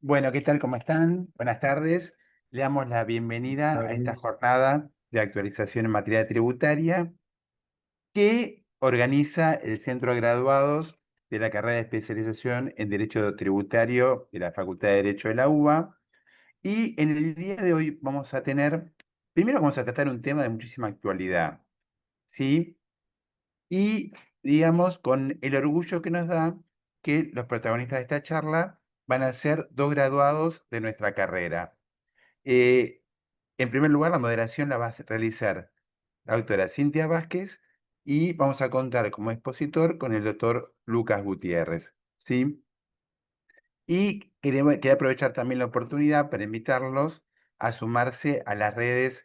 Bueno, ¿qué tal? ¿Cómo están? Buenas tardes. Le damos la bienvenida a esta Tardes. jornada de actualización en materia tributaria que organiza el Centro de Graduados de la carrera de especialización en Derecho Tributario de la Facultad de Derecho de la UBA. Y en el día de hoy primero vamos a tratar un tema de muchísima actualidad, ¿sí? Y digamos, con el orgullo que nos da que los protagonistas de esta charla van a ser dos graduados de nuestra carrera. Eh, en primer lugar, la moderación la va a realizar la doctora Cintia Vázquez y vamos a contar como expositor con el doctor Lucas Gutiérrez, ¿sí? Y quería aprovechar también la oportunidad para invitarlos a sumarse a las redes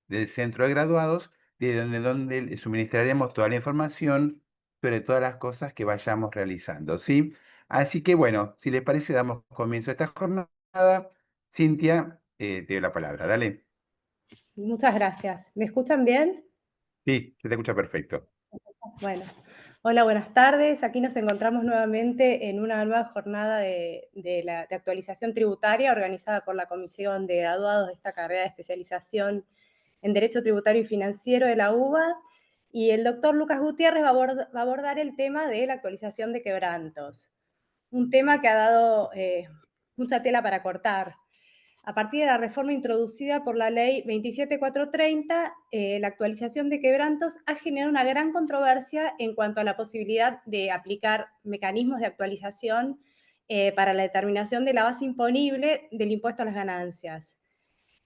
del Centro de Graduados, donde les suministraremos toda la información sobre todas las cosas que vayamos realizando, ¿sí? Así que bueno, si les parece, damos comienzo a esta jornada. Cintia, te doy la palabra, dale. Muchas gracias. ¿Me escuchan bien? Sí, se te escucha perfecto. Bueno, hola, buenas tardes. Aquí nos encontramos nuevamente en una nueva jornada de actualización tributaria organizada por la Comisión de Graduados de esta carrera de especialización en Derecho Tributario y Financiero de la UBA. Y el doctor Lucas Gutiérrez va a abordar el tema de la actualización de quebrantos, un tema que ha dado mucha tela para cortar. A partir de la reforma introducida por la ley 27430, la actualización de quebrantos ha generado una gran controversia en cuanto a la posibilidad de aplicar mecanismos de actualización para la determinación de la base imponible del impuesto a las ganancias.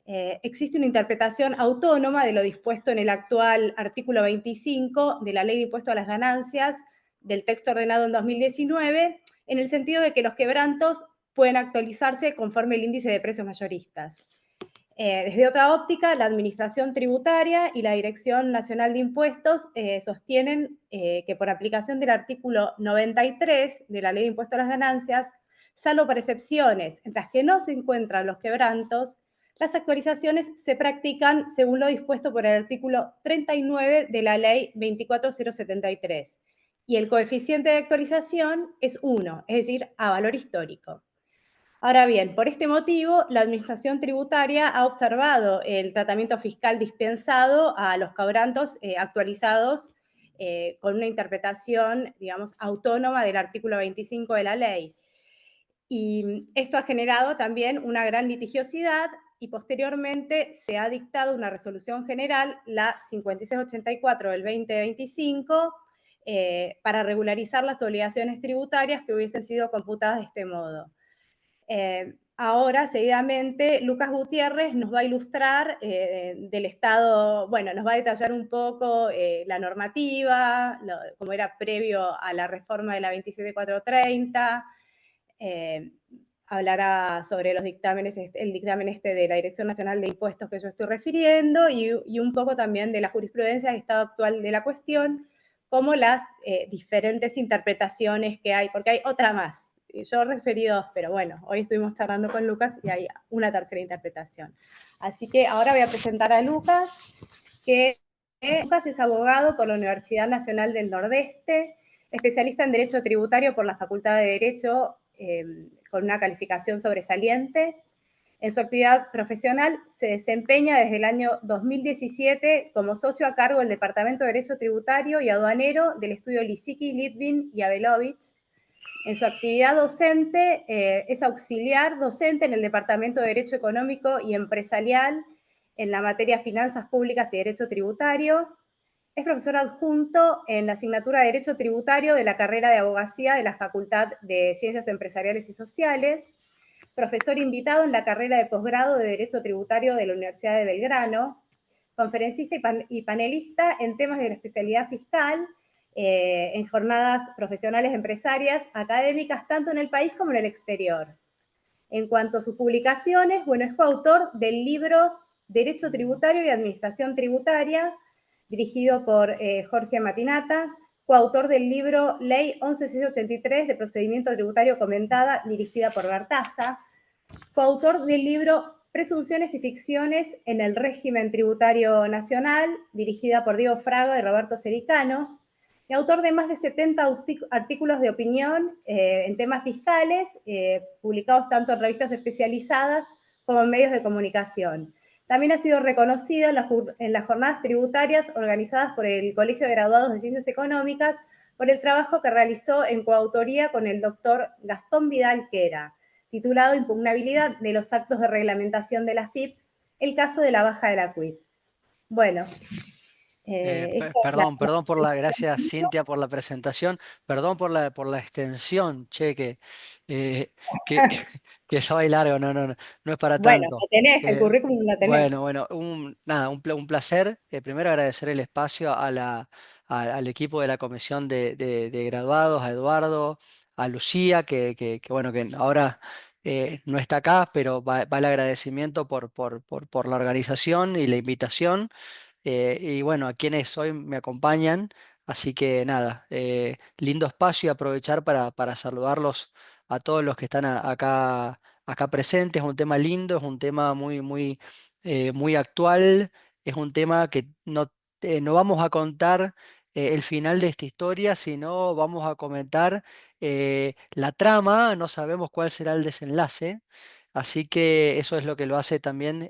Existe una interpretación autónoma de lo dispuesto en el actual artículo 25 de la Ley de Impuesto a las Ganancias del texto ordenado en 2019, en el sentido de que los quebrantos pueden actualizarse conforme el índice de precios mayoristas. Desde otra óptica, la Administración Tributaria y la Dirección Nacional de Impuestos sostienen que por aplicación del artículo 93 de la Ley de Impuesto a las Ganancias, salvo por excepciones en las que no se encuentran los quebrantos, las actualizaciones se practican según lo dispuesto por el artículo 39 de la Ley 24073 y el coeficiente de actualización es 1, es decir, a valor histórico. Ahora bien, por este motivo, la Administración Tributaria ha observado el tratamiento fiscal dispensado a los quebrantos actualizados con una interpretación, digamos, autónoma del artículo 25 de la ley. Y esto ha generado también una gran litigiosidad y posteriormente se ha dictado una resolución general, la 5684 del 2025, para regularizar las obligaciones tributarias que hubiesen sido computadas de este modo. Ahora, seguidamente, Lucas Gutiérrez nos va a ilustrar del estado, bueno, nos va a detallar un poco la normativa, como era previo a la reforma de la 27430, hablará sobre los dictámenes, el dictamen de la Dirección Nacional de Impuestos que yo estoy refiriendo y un poco también de la jurisprudencia del estado actual de la cuestión, como las diferentes interpretaciones que hay, porque hay otra más. Yo referí dos, pero bueno, hoy estuvimos charlando con Lucas y hay una tercera interpretación. Así que ahora voy a presentar a Lucas, que Lucas es abogado por la Universidad Nacional del Nordeste, especialista en Derecho Tributario por la Facultad de Derecho, con una calificación sobresaliente. En su actividad profesional se desempeña desde el año 2017 como socio a cargo del Departamento de Derecho Tributario y Aduanero del estudio Lisicki, Litvin y Abelovich. En su actividad docente es auxiliar docente en el Departamento de Derecho Económico y Empresarial en la materia Finanzas Públicas y Derecho Tributario. Es profesor adjunto en la asignatura de Derecho Tributario de la carrera de Abogacía de la Facultad de Ciencias Empresariales y Sociales, profesor invitado en la carrera de posgrado de Derecho Tributario de la Universidad de Belgrano, conferencista y panelista en temas de la especialidad fiscal, en jornadas profesionales empresarias, académicas, tanto en el país como en el exterior. En cuanto a sus publicaciones, bueno, es coautor del libro Derecho Tributario y Administración Tributaria, dirigido por Jorge Matinata, coautor del libro Ley 11683 de Procedimiento Tributario Comentada, dirigida por Bartaza, coautor del libro Presunciones y Ficciones en el Régimen Tributario Nacional, dirigida por Diego Fraga y Roberto Sericano, y autor de más de 70 artículos de opinión en temas fiscales, publicados tanto en revistas especializadas como en medios de comunicación. También ha sido reconocido en las jornadas tributarias organizadas por el Colegio de Graduados de Ciencias Económicas por el trabajo que realizó en coautoría con el doctor Gastón Vidal Quera, titulado Impugnabilidad de los actos de reglamentación de la FIP, el caso de la baja de la CUIP. Bueno, esta es Perdón por la gracias, Cintia, por la presentación. Perdón por la extensión, che, eh, que, que estaba ahí largo. No es para Bueno, tanto. lo tenés, el Eh, currículum lo tenés. bueno, nada, un placer. Primero agradecer el espacio al equipo de la comisión de graduados, a Eduardo, a Lucía, bueno, que ahora no está acá, pero va el agradecimiento por la organización y la invitación. Y bueno, a quienes hoy me acompañan. Así que nada, lindo espacio y aprovechar para saludarlos a todos los que están acá presentes. Es un tema lindo, es un tema muy actual, es un tema que no vamos a contar el final de esta historia, sino vamos a comentar la trama, no sabemos cuál será el desenlace. Así que eso es lo que lo hace también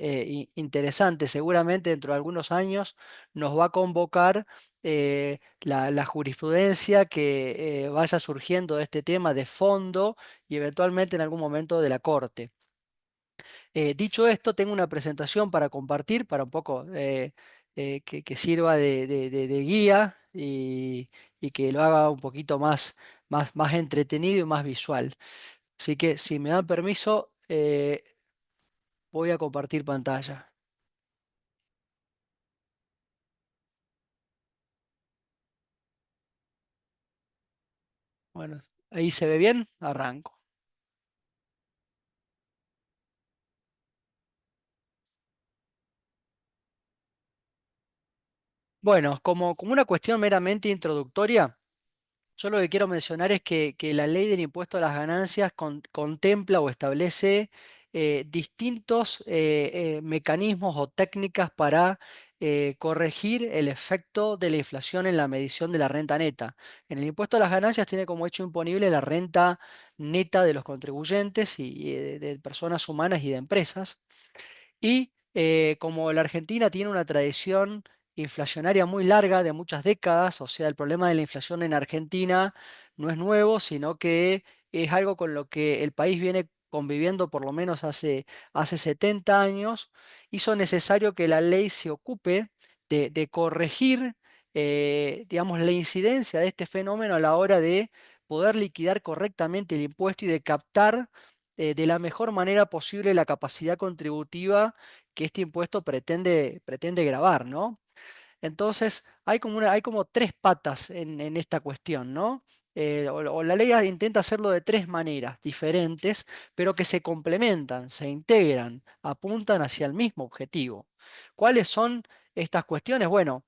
interesante. Seguramente dentro de algunos años nos va a convocar la jurisprudencia que vaya surgiendo de este tema de fondo y eventualmente en algún momento de la Corte. Dicho esto, tengo una presentación para compartir, para un poco que sirva de guía y que lo haga un poquito más entretenido y más visual. Así que si me dan permiso, voy a compartir pantalla. Bueno, ahí se ve bien, arranco. Bueno, como una cuestión meramente introductoria, yo lo que quiero mencionar es que la ley del impuesto a las ganancias contempla o establece distintos mecanismos o técnicas para corregir el efecto de la inflación en la medición de la renta neta. En el impuesto a las ganancias tiene como hecho imponible la renta neta de los contribuyentes y de personas humanas y de empresas. Y como la Argentina tiene una tradición inflacionaria muy larga de muchas décadas, o sea, el problema de la inflación en Argentina no es nuevo, sino que es algo con lo que el país viene conviviendo por lo menos hace 70 años, hizo necesario que la ley se ocupe de corregir, digamos, la incidencia de este fenómeno a la hora de poder liquidar correctamente el impuesto y de captar de la mejor manera posible la capacidad contributiva que este impuesto pretende gravar, ¿no? Entonces, hay como tres patas en esta cuestión, ¿no? O la ley intenta hacerlo de tres maneras diferentes, pero que se complementan, se integran, apuntan hacia el mismo objetivo. ¿Cuáles son estas cuestiones? Bueno,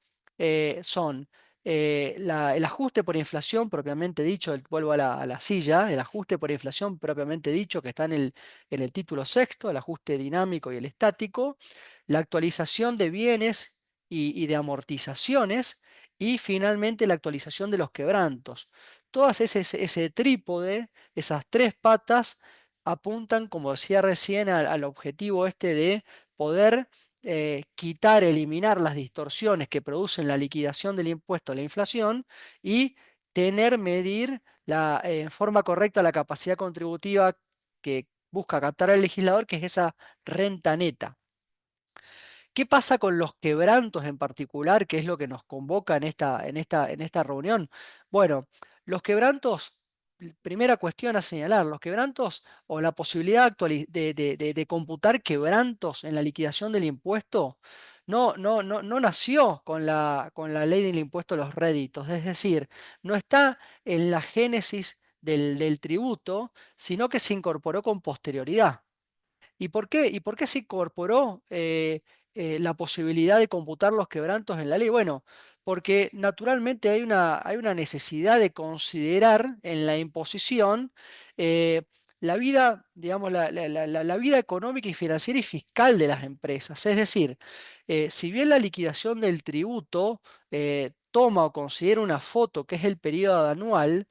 son el ajuste por inflación propiamente dicho, vuelvo a la silla, el ajuste por inflación propiamente dicho que está en el título sexto, el ajuste dinámico y el estático, la actualización de bienes y de amortizaciones, y finalmente la actualización de los quebrantos. Todas ese trípode, esas tres patas, apuntan, como decía recién, al objetivo este de poder quitar, eliminar las distorsiones que producen la liquidación del impuesto a la inflación y medir en forma correcta la capacidad contributiva que busca captar el legislador, que es esa renta neta. ¿Qué pasa con los quebrantos en particular, que es lo que nos convoca en esta reunión? Bueno, los quebrantos, primera cuestión a señalar, los quebrantos o la posibilidad de computar quebrantos en la liquidación del impuesto no nació con la ley del impuesto a los réditos, es decir, no está en la génesis del tributo, sino que se incorporó con posterioridad. ¿Y por qué? ¿Y por qué se incorporó la posibilidad de computar los quebrantos en la ley? Bueno, porque naturalmente hay una necesidad de considerar en la imposición la vida, digamos, la vida económica y financiera y fiscal de las empresas. Es decir, si bien la liquidación del tributo toma o considera una foto que es el periodo anual,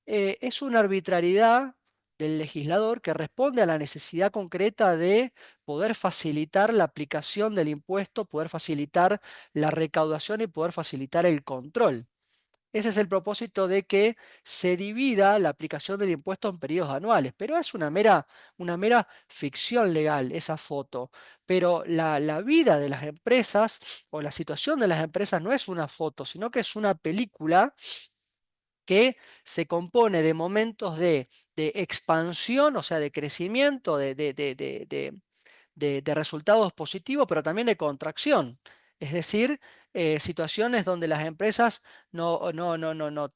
es una arbitrariedad del legislador que responde a la necesidad concreta de poder facilitar la aplicación del impuesto, poder facilitar la recaudación y poder facilitar el control. Ese es el propósito de que se divida la aplicación del impuesto en periodos anuales, pero es una mera ficción legal esa foto. Pero la vida de las empresas o la situación de las empresas no es una foto, sino que es una película que se compone de momentos de expansión, o sea, de crecimiento, de resultados positivos, pero también de contracción. Es decir, situaciones donde las empresas no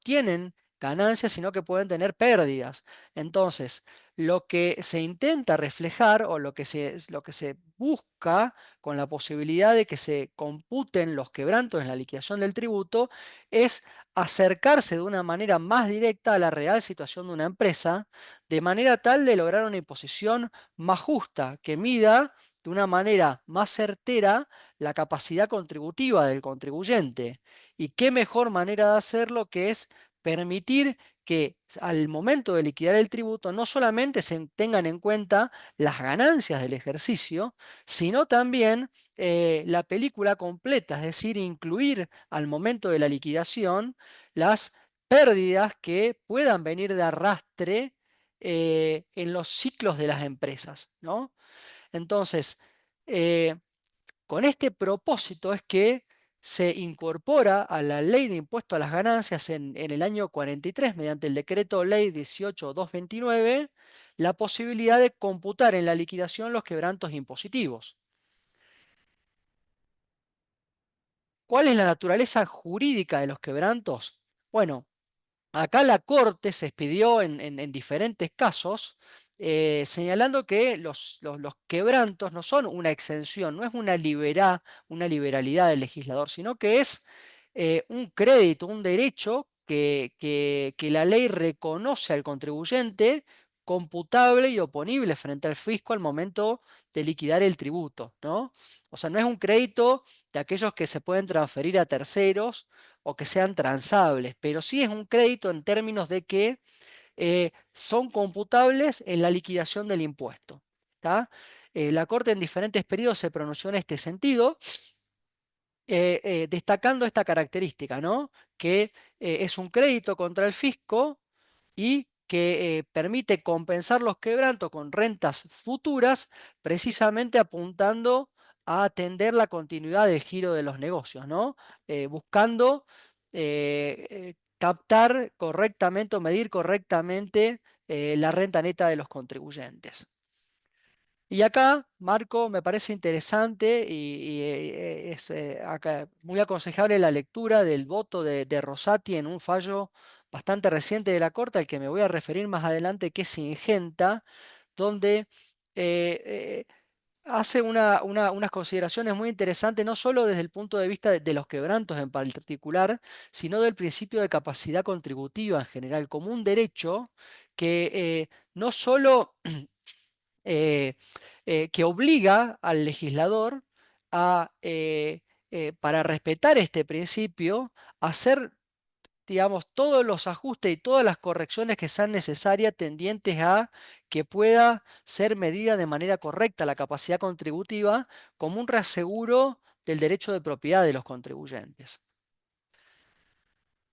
tienen ganancias, sino que pueden tener pérdidas. Entonces, lo que se intenta reflejar o lo que se busca con la posibilidad de que se computen los quebrantos en la liquidación del tributo es acercarse de una manera más directa a la real situación de una empresa, de manera tal de lograr una imposición más justa, que mida de una manera más certera la capacidad contributiva del contribuyente. ¿Y qué mejor manera de hacerlo que es permitir que al momento de liquidar el tributo no solamente se tengan en cuenta las ganancias del ejercicio, sino también la película completa, es decir, incluir al momento de la liquidación las pérdidas que puedan venir de arrastre en los ciclos de las empresas, ¿no? Entonces, eh, con este propósito es que se incorpora a la ley de impuesto a las ganancias en el año 43, mediante el decreto ley 18.229, la posibilidad de computar en la liquidación los quebrantos impositivos. ¿Cuál es la naturaleza jurídica de los quebrantos? Bueno, acá la Corte se expidió en diferentes casos, señalando que los quebrantos no son una exención, no es una liberalidad del legislador, sino que es un crédito, un derecho que la ley reconoce al contribuyente computable y oponible frente al fisco al momento de liquidar el tributo, ¿no? O sea, no es un crédito de aquellos que se pueden transferir a terceros o que sean transables, pero sí es un crédito en términos de que son computables en la liquidación del impuesto. ¿Tá? La Corte en diferentes periodos se pronunció en este sentido, destacando esta característica, ¿no? Que es un crédito contra el fisco y que permite compensar los quebrantos con rentas futuras, precisamente apuntando a atender la continuidad del giro de los negocios, ¿no? Buscando captar correctamente o medir correctamente la renta neta de los contribuyentes. Y acá, Marco, me parece interesante y es acá muy aconsejable la lectura del voto de Rosati en un fallo bastante reciente de la Corte, al que me voy a referir más adelante, que es Ingenta, donde eh, eh, hace unas consideraciones muy interesantes, no solo desde el punto de vista de los quebrantos en particular, sino del principio de capacidad contributiva en general, como un derecho que no solo eh, que obliga al legislador a, para respetar este principio, a hacer, digamos, todos los ajustes y todas las correcciones que sean necesarias tendientes a que pueda ser medida de manera correcta la capacidad contributiva como un reaseguro del derecho de propiedad de los contribuyentes.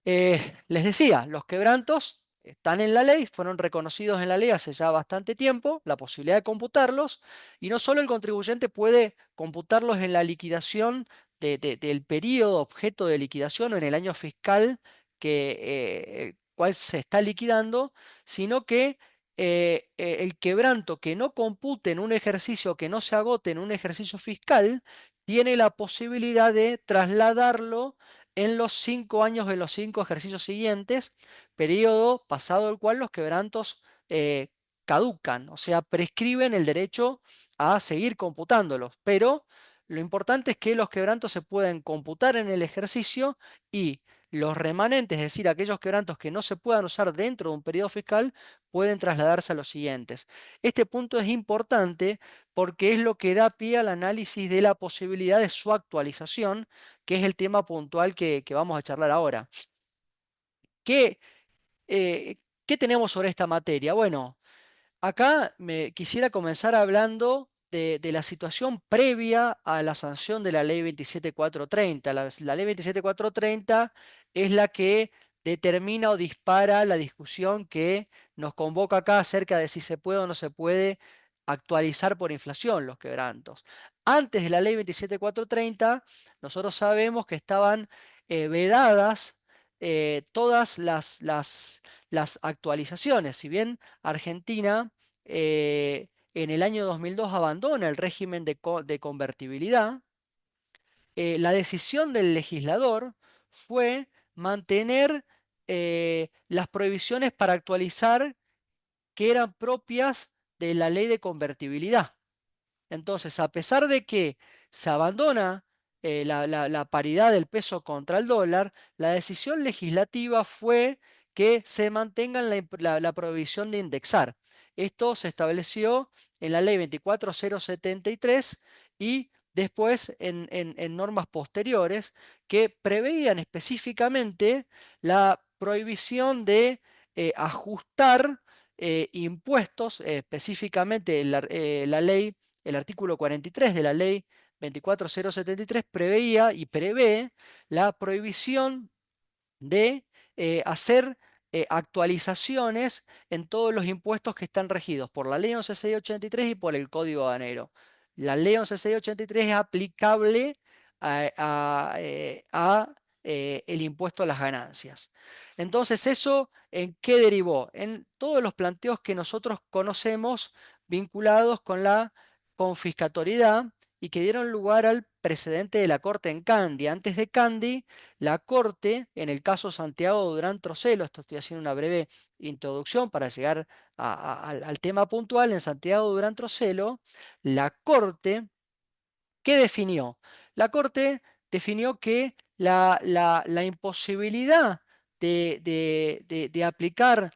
Les decía, los quebrantos están en la ley, fueron reconocidos en la ley hace ya bastante tiempo, la posibilidad de computarlos, y no solo el contribuyente puede computarlos en la liquidación del periodo objeto de liquidación o en el año fiscal el cual se está liquidando, sino que el quebranto que no compute en un ejercicio, que no se agote en un ejercicio fiscal, tiene la posibilidad de trasladarlo en los 5 años de los 5 ejercicios siguientes, periodo pasado el cual los quebrantos caducan, o sea, prescriben el derecho a seguir computándolos. Pero lo importante es que los quebrantos se pueden computar en el ejercicio y Los remanentes, es decir, aquellos quebrantos que no se puedan usar dentro de un periodo fiscal, pueden trasladarse a los siguientes. Este punto es importante porque es lo que da pie al análisis de la posibilidad de su actualización, que es el tema puntual que vamos a charlar ahora. ¿Qué, ¿qué tenemos sobre esta materia? Bueno, acá me quisiera comenzar hablando de la situación previa a la sanción de la ley 27430. La ley 27430 es la que determina o dispara la discusión que nos convoca acá acerca de si se puede o no se puede actualizar por inflación los quebrantos. Antes de la ley 27430, nosotros sabemos que estaban vedadas todas las actualizaciones. Si bien Argentina en el año 2002 abandona el régimen de convertibilidad, la decisión del legislador fue mantener las prohibiciones para actualizar que eran propias de la ley de convertibilidad. Entonces, a pesar de que se abandona la paridad del peso contra el dólar, la decisión legislativa fue que se mantenga la prohibición de indexar. Esto se estableció en la ley 24073 y después en normas posteriores que preveían específicamente la prohibición de ajustar impuestos, específicamente la ley, el artículo 43 de la ley 24073 preveía y prevé la prohibición de hacer actualizaciones en todos los impuestos que están regidos por la ley 11683 y por el Código Aduanero. La ley 11683 es aplicable a el impuesto a las ganancias. Entonces, ¿eso en qué derivó? En todos los planteos que nosotros conocemos vinculados con la confiscatoriedad y que dieron lugar al precedente de la Corte en Candi. Antes de Candi, la Corte, en el caso Santiago Durán Trocelo, esto estoy haciendo una breve introducción para llegar al tema puntual, en Santiago Durán Trocelo, la Corte, ¿qué definió? La Corte definió que la imposibilidad de aplicar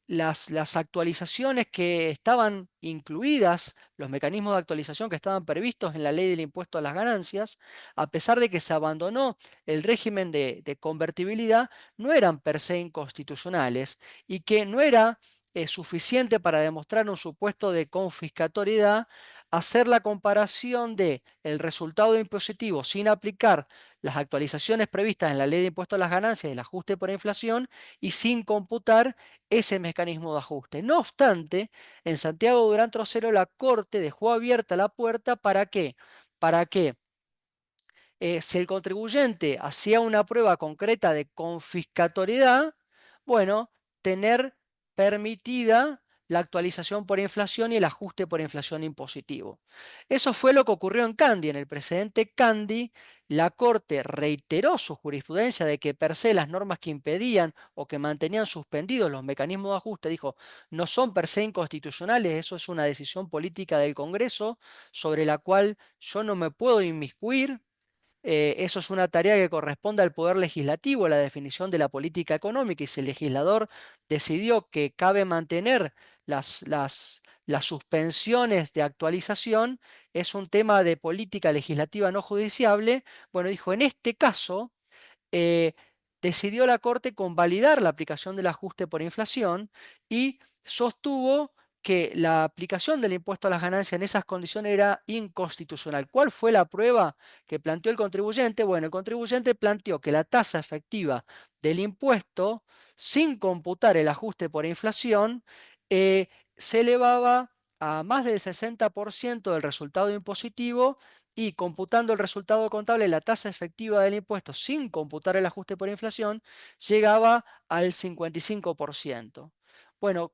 las actualizaciones que estaban incluidas, los mecanismos de actualización que estaban previstos en la ley del impuesto a las ganancias, a pesar de que se abandonó el régimen de convertibilidad, no eran per se inconstitucionales y que no era suficiente para demostrar un supuesto de confiscatoriedad hacer la comparación de el resultado impositivo sin aplicar las actualizaciones previstas en la ley de impuesto a las ganancias y el ajuste por inflación y sin computar ese mecanismo de ajuste. No obstante, en Santiago Durán Trocero la Corte dejó abierta la puerta ¿para qué? Para que si el contribuyente hacía una prueba concreta de confiscatoriedad, bueno, tener permitida la actualización por inflación y el ajuste por inflación impositivo. Eso fue lo que ocurrió en Candi. En el precedente Candi, la Corte reiteró su jurisprudencia de que per se las normas que impedían o que mantenían suspendidos los mecanismos de ajuste, dijo, no son per se inconstitucionales, eso es una decisión política del Congreso sobre la cual yo no me puedo inmiscuir. Eso es una tarea que corresponde al Poder Legislativo, la definición de la política económica, y si el legislador decidió que cabe mantener las suspensiones de actualización, es un tema de política legislativa no judiciable. Bueno, dijo, en este caso, eh, decidió la Corte convalidar la aplicación del ajuste por inflación y sostuvo que la aplicación del impuesto a las ganancias en esas condiciones era inconstitucional. ¿Cuál fue la prueba que planteó el contribuyente? Bueno, el contribuyente planteó que la tasa efectiva del impuesto, sin computar el ajuste por inflación, se elevaba a más del 60% del resultado impositivo y computando el resultado contable, la tasa efectiva del impuesto sin computar el ajuste por inflación, llegaba al 55%. Bueno,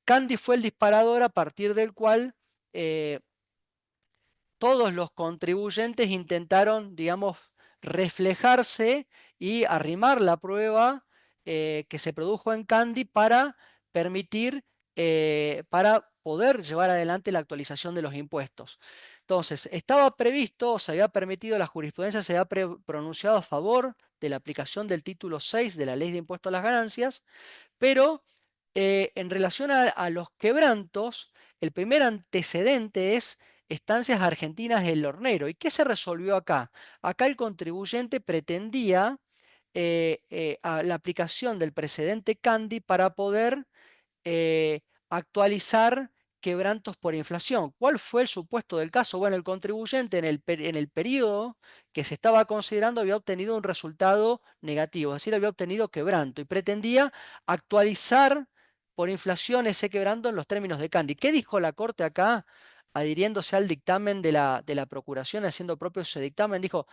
Candi fue el disparador a partir del cual eh, todos los contribuyentes intentaron, digamos, reflejarse y arrimar la prueba que se produjo en Candi para permitir, para poder llevar adelante la actualización de los impuestos. Entonces, estaba previsto, se había permitido, la jurisprudencia se había pronunciado a favor de la aplicación del título 6 de la Ley de Impuesto a las Ganancias, pero en relación a los quebrantos, el primer antecedente es Estancias Argentinas El Hornero. ¿Y qué se resolvió acá? Acá el contribuyente pretendía la aplicación del precedente Candy para poder eh, actualizar quebrantos por inflación. ¿Cuál fue el supuesto del caso? Bueno, el contribuyente en el periodo que se estaba considerando había obtenido un resultado negativo, es decir, había obtenido quebranto y pretendía actualizar por inflación ese quebranto en los términos de Candy. ¿Qué dijo la Corte acá? Adhiriéndose al dictamen de la Procuración, haciendo propio ese dictamen, dijo: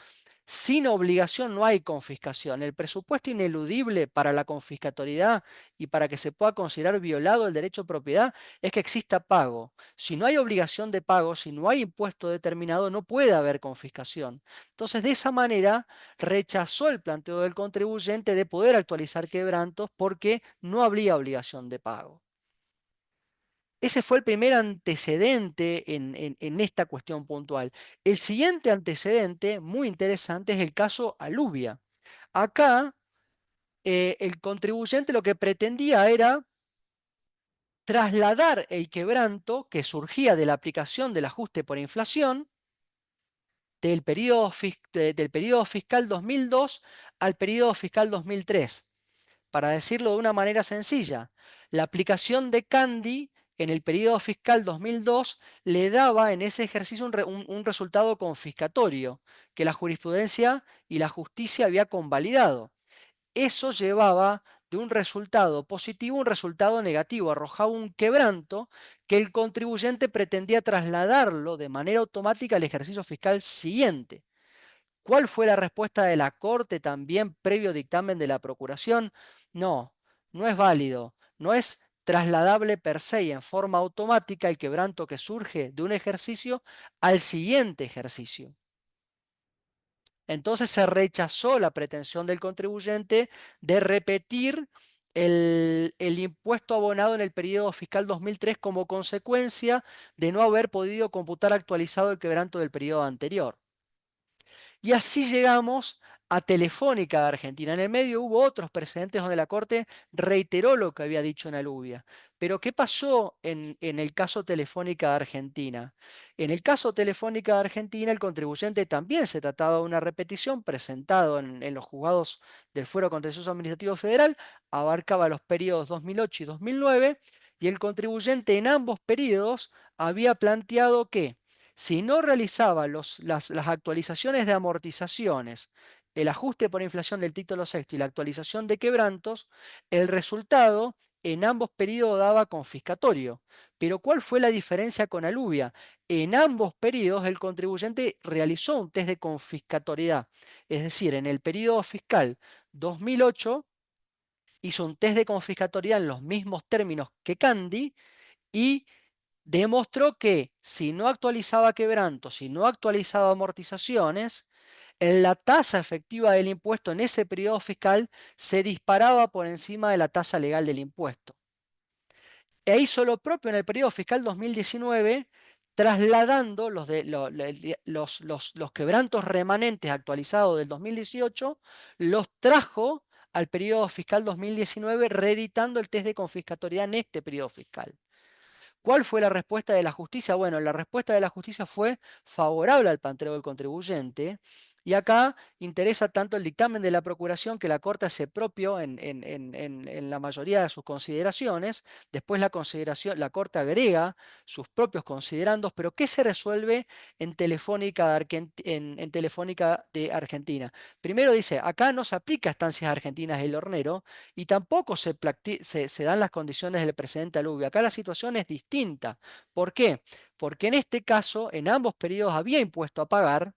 sin obligación no hay confiscación. El presupuesto ineludible para la confiscatoriedad y para que se pueda considerar violado el derecho a propiedad es que exista pago. Si no hay obligación de pago, si no hay impuesto determinado, no puede haber confiscación. Entonces, de esa manera, rechazó el planteo del contribuyente de poder actualizar quebrantos porque no habría obligación de pago. Ese fue el primer antecedente en esta cuestión puntual. El siguiente antecedente, muy interesante, es el caso Aluvia. Acá, el contribuyente lo que pretendía era trasladar el quebranto que surgía de la aplicación del ajuste por inflación del periodo fiscal 2002 al periodo fiscal 2003. Para decirlo de una manera sencilla, la aplicación de Candy en el periodo fiscal 2002 le daba en ese ejercicio un resultado confiscatorio que la jurisprudencia y la justicia había convalidado. Eso llevaba de un resultado positivo a un resultado negativo, arrojaba un quebranto que el contribuyente pretendía trasladarlo de manera automática al ejercicio fiscal siguiente. ¿Cuál fue la respuesta de la Corte también previo dictamen de la Procuración? No, no es válido, no es trasladable per se y en forma automática el quebranto que surge de un ejercicio al siguiente ejercicio. Entonces se rechazó la pretensión del contribuyente de repetir el impuesto abonado en el periodo fiscal 2003 como consecuencia de no haber podido computar actualizado el quebranto del periodo anterior. Y así llegamos a Telefónica de Argentina. En el medio hubo otros precedentes donde la Corte reiteró lo que había dicho en Aluvia. Pero ¿qué pasó en el caso Telefónica de Argentina? En el caso Telefónica de Argentina, el contribuyente también se trataba de una repetición presentado en los juzgados del Fuero Contencioso Administrativo Federal, abarcaba los periodos 2008 y 2009, y el contribuyente en ambos periodos había planteado que si no realizaba las actualizaciones de amortizaciones, el ajuste por inflación del título sexto y la actualización de quebrantos, el resultado en ambos periodos daba confiscatorio. Pero ¿cuál fue la diferencia con Aluvia? En ambos periodos el contribuyente realizó un test de confiscatoriedad. Es decir, en el periodo fiscal 2008 hizo un test de confiscatoriedad en los mismos términos que Candy y demostró que si no actualizaba quebrantos, si no actualizaba amortizaciones, en la tasa efectiva del impuesto en ese periodo fiscal se disparaba por encima de la tasa legal del impuesto. E hizo lo propio en el periodo fiscal 2019, trasladando los quebrantos remanentes actualizados del 2018, los trajo al periodo fiscal 2019, reeditando el test de confiscatoriedad en este periodo fiscal. ¿Cuál fue la respuesta de la justicia? Bueno, la respuesta de la justicia fue favorable al planteo del contribuyente. Y acá interesa tanto el dictamen de la Procuración que la Corte hace propio en la mayoría de sus consideraciones. Después la Corte agrega sus propios considerandos. Pero ¿qué se resuelve en Telefónica de Argentina? Primero dice, acá no se aplica a Estancias Argentinas del Hornero y tampoco se dan las condiciones del precedente aluvio. Acá la situación es distinta. ¿Por qué? Porque en este caso, en ambos periodos había impuesto a pagar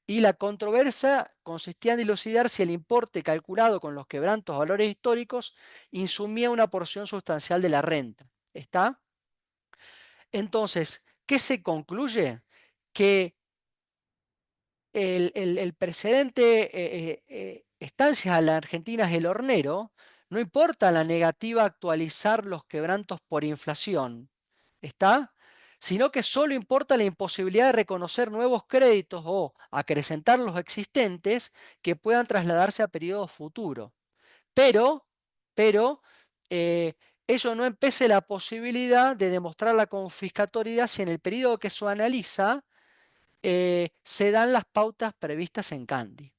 y la controversia consistía en dilucidar si el importe calculado con los quebrantos valores históricos insumía una porción sustancial de la renta. ¿Está? Entonces, ¿qué se concluye? Que el precedente Estancias a la Argentina es el hornero, no importa la negativa a actualizar los quebrantos por inflación, ¿está? sino que solo importa la imposibilidad de reconocer nuevos créditos o acrecentar los existentes que puedan trasladarse a periodos futuros. Pero, pero eh, ello no empece la posibilidad de demostrar la confiscatoriedad si en el periodo que se analiza se dan las pautas previstas en Candy.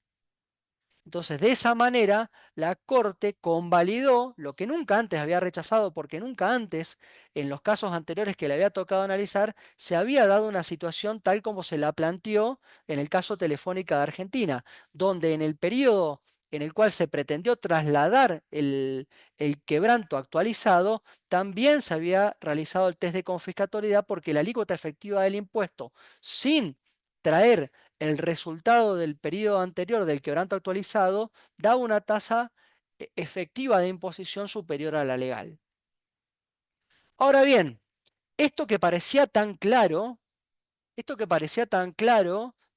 Entonces, de esa manera, la Corte convalidó lo que nunca antes había rechazado, porque nunca antes, en los casos anteriores que le había tocado analizar, se había dado una situación tal como se la planteó en el caso Telefónica de Argentina, donde en el periodo en el cual se pretendió trasladar el quebranto actualizado, también se había realizado el test de confiscatoriedad porque la alícuota efectiva del impuesto, sin traer el resultado del periodo anterior del quebranto actualizado, da una tasa efectiva de imposición superior a la legal. Ahora bien, esto que parecía tan claro,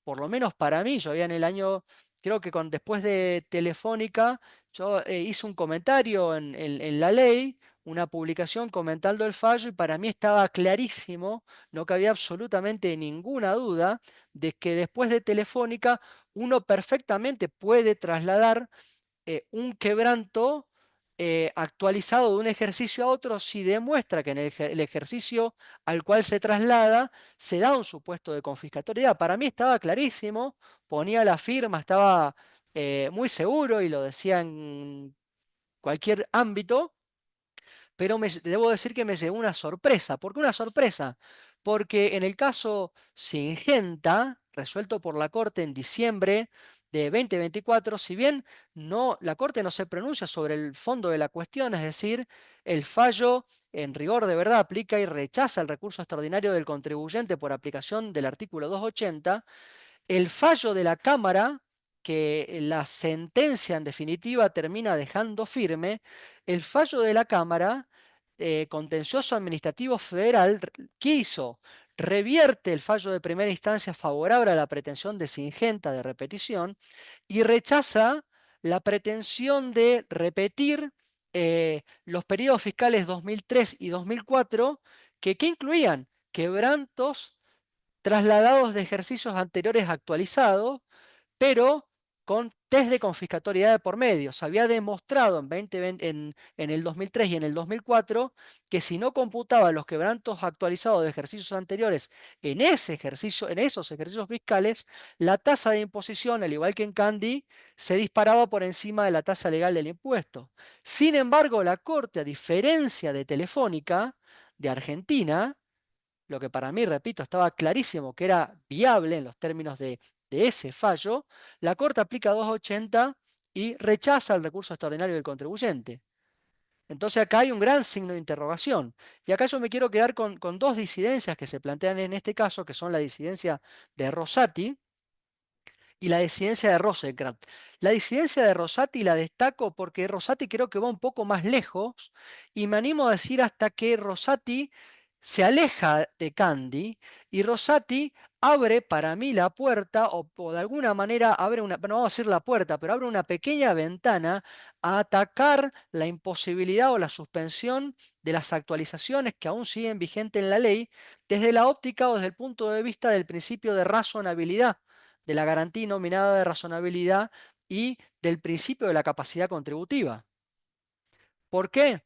por lo menos para mí, yo había en el año, creo que después de Telefónica, yo hice un comentario en la ley, una publicación comentando el fallo, y para mí estaba clarísimo, no cabía absolutamente ninguna duda de que después de Telefónica uno perfectamente puede trasladar un quebranto actualizado de un ejercicio a otro si demuestra que en el ejercicio al cual se traslada se da un supuesto de confiscatoriedad. Para mí estaba clarísimo, ponía la firma, estaba muy seguro y lo decía en cualquier ámbito, pero debo decir que me llegó una sorpresa. ¿Por qué una sorpresa? Porque en el caso Singenta, resuelto por la Corte en diciembre de 2024, si bien la Corte no se pronuncia sobre el fondo de la cuestión, es decir, el fallo en rigor de verdad aplica y rechaza el recurso extraordinario del contribuyente por aplicación del artículo 280, el fallo de la Cámara, que la sentencia en definitiva termina dejando firme, el fallo de la Cámara, contencioso administrativo federal, ¿qué hizo? Revierte el fallo de primera instancia favorable a la pretensión de Singenta de repetición y rechaza la pretensión de repetir los periodos fiscales 2003 y 2004, que incluían quebrantos trasladados de ejercicios anteriores actualizados, pero con test de confiscatoriedad de por medio. Se había demostrado en, 2020 en el 2003 y en el 2004 que si no computaba los quebrantos actualizados de ejercicios anteriores en esos ejercicios fiscales, la tasa de imposición, al igual que en Candy, se disparaba por encima de la tasa legal del impuesto. Sin embargo, la Corte, a diferencia de Telefónica, de Argentina, lo que para mí, repito, estaba clarísimo que era viable en los términos de ese fallo, la Corte aplica 280 y rechaza el recurso extraordinario del contribuyente. Entonces acá hay un gran signo de interrogación. Y acá yo me quiero quedar con dos disidencias que se plantean en este caso, que son la disidencia de Rosati y la disidencia de Rosenkrantz. La disidencia de Rosati la destaco porque Rosati creo que va un poco más lejos y me animo a decir hasta que Rosati se aleja de Candy y Rosati abre para mí la puerta o de alguna manera abre una, no vamos a decir la puerta, pero abre una pequeña ventana a atacar la imposibilidad o la suspensión de las actualizaciones que aún siguen vigentes en la ley desde la óptica o desde el punto de vista del principio de razonabilidad, de la garantía nominada de razonabilidad y del principio de la capacidad contributiva. ¿Por qué?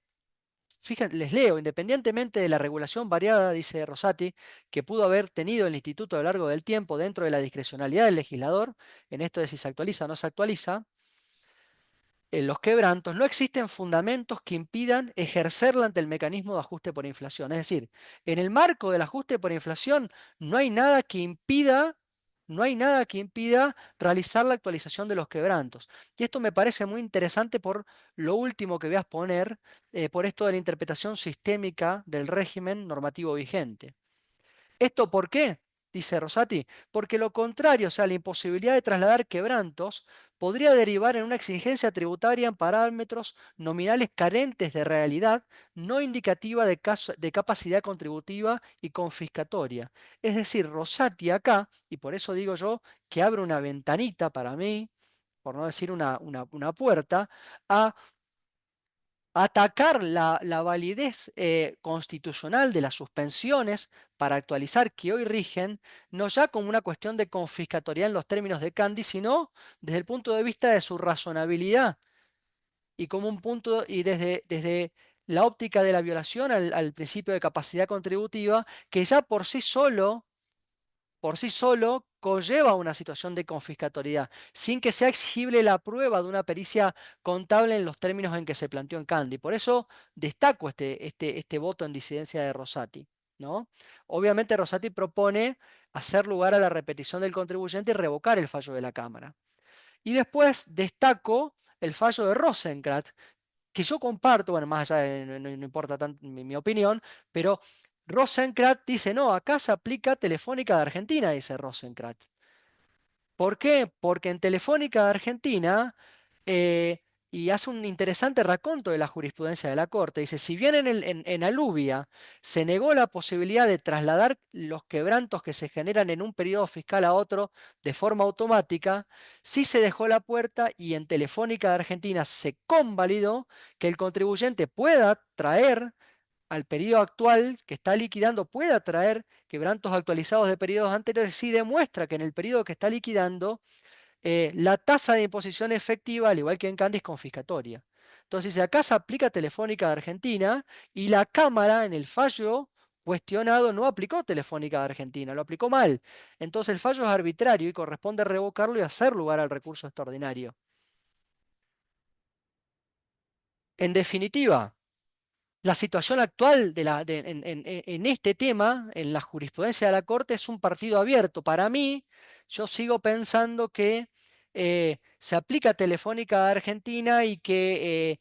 Fíjense, les leo, independientemente de la regulación variada, dice Rosati, que pudo haber tenido el instituto a lo largo del tiempo dentro de la discrecionalidad del legislador, en esto de si se actualiza o no se actualiza, en los quebrantos no existen fundamentos que impidan ejercerla ante el mecanismo de ajuste por inflación. Es decir, en el marco del ajuste por inflación no hay nada que impida, no hay nada que impida realizar la actualización de los quebrantos. Y esto me parece muy interesante por lo último que voy a exponer, por esto de la interpretación sistémica del régimen normativo vigente. ¿Esto por qué? Dice Rosati, porque lo contrario, o sea, la imposibilidad de trasladar quebrantos, podría derivar en una exigencia tributaria en parámetros nominales carentes de realidad, no indicativa de capacidad contributiva y confiscatoria. Es decir, Rosati acá, y por eso digo yo que abre una ventanita para mí, por no decir una puerta, a atacar la validez constitucional de las suspensiones para actualizar que hoy rigen, no ya como una cuestión de confiscatoriedad en los términos de Candy, sino desde el punto de vista de su razonabilidad y como un punto, y desde la óptica de la violación al principio de capacidad contributiva, que ya por sí solo conlleva una situación de confiscatoriedad, sin que sea exigible la prueba de una pericia contable en los términos en que se planteó en Candy. Por eso destaco este voto en disidencia de Rosati, ¿no? Obviamente Rosati propone hacer lugar a la repetición del contribuyente y revocar el fallo de la Cámara. Y después destaco el fallo de Rosenkrantz, que yo comparto, bueno, más allá de, no importa tanto mi opinión, pero Rosenkrantz dice, no, acá se aplica Telefónica de Argentina, dice Rosenkrantz. ¿Por qué? Porque en Telefónica de Argentina, eh, y hace un interesante raconto de la jurisprudencia de la Corte, dice, si bien en Aluvia se negó la posibilidad de trasladar los quebrantos que se generan en un periodo fiscal a otro de forma automática, sí se dejó la puerta y en Telefónica de Argentina se convalidó que el contribuyente pueda traer al periodo actual que está liquidando, pueda traer quebrantos actualizados de periodos anteriores si demuestra que en el periodo que está liquidando la tasa de imposición efectiva, al igual que en Candy, es confiscatoria. Entonces, acá se aplica Telefónica de Argentina y la Cámara en el fallo cuestionado no aplicó Telefónica de Argentina, lo aplicó mal. Entonces el fallo es arbitrario y corresponde revocarlo y hacer lugar al recurso extraordinario. En definitiva, la situación actual en este tema, en la jurisprudencia de la Corte, es un partido abierto. Para mí, yo sigo pensando que se aplica Telefónica de Argentina y que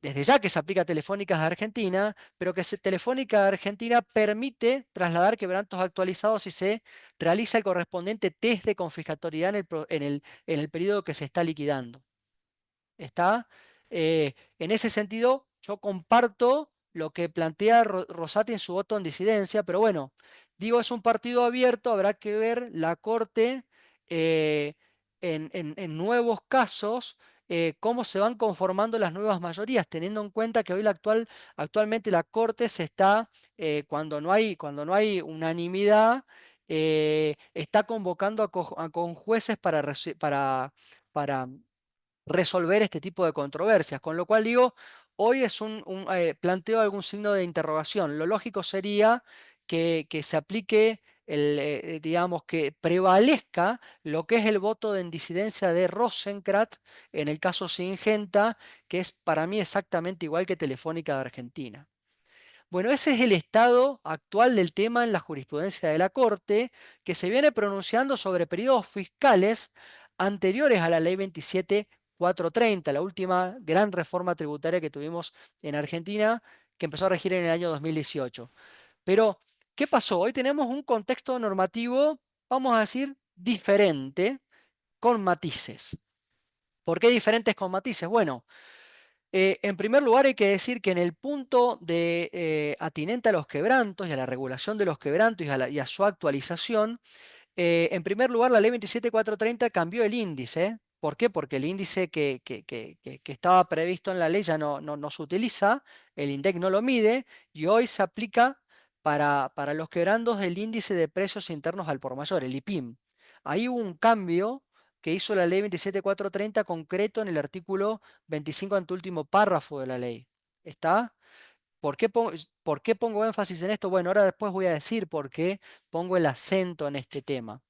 desde ya que se aplica Telefónica de Argentina, pero que Telefónica de Argentina permite trasladar quebrantos actualizados si se realiza el correspondiente test de confiscatoriedad en el periodo que se está liquidando. ¿Está? En ese sentido, yo comparto lo que plantea Rosati en su voto en disidencia, pero bueno, digo, es un partido abierto, habrá que ver la Corte eh, en nuevos casos, cómo se van conformando las nuevas mayorías, teniendo en cuenta que hoy actualmente la Corte se está, cuando no hay unanimidad, está convocando a conjueces para resolver este tipo de controversias. Con lo cual digo, hoy es planteo algún signo de interrogación. Lo lógico sería que se aplique, digamos, que prevalezca lo que es el voto de disidencia de Rosenkrantz en el caso Singenta, que es para mí exactamente igual que Telefónica de Argentina. Bueno, ese es el estado actual del tema en la jurisprudencia de la Corte, que se viene pronunciando sobre periodos fiscales anteriores a la Ley 27.430, la última gran reforma tributaria que tuvimos en Argentina, que empezó a regir en el año 2018. Pero, ¿qué pasó? Hoy tenemos un contexto normativo, vamos a decir, diferente, con matices. ¿Por qué diferentes con matices? Bueno, en primer lugar, hay que decir que en el punto atinente a los quebrantos y a la regulación de los quebrantos y a su actualización, en primer lugar, la ley 27.430 cambió el índice. ¿Por qué? Porque el índice que estaba previsto en la ley ya no se utiliza, el INDEC no lo mide y hoy se aplica para los quebrantos el índice de precios internos al por mayor, el IPIM. Ahí hubo un cambio que hizo la ley 27.430 concreto en el artículo 25 anteúltimo párrafo de la ley. ¿Está? ¿Por qué pongo énfasis en esto? Bueno, ahora después voy a decir por qué pongo el acento en este tema.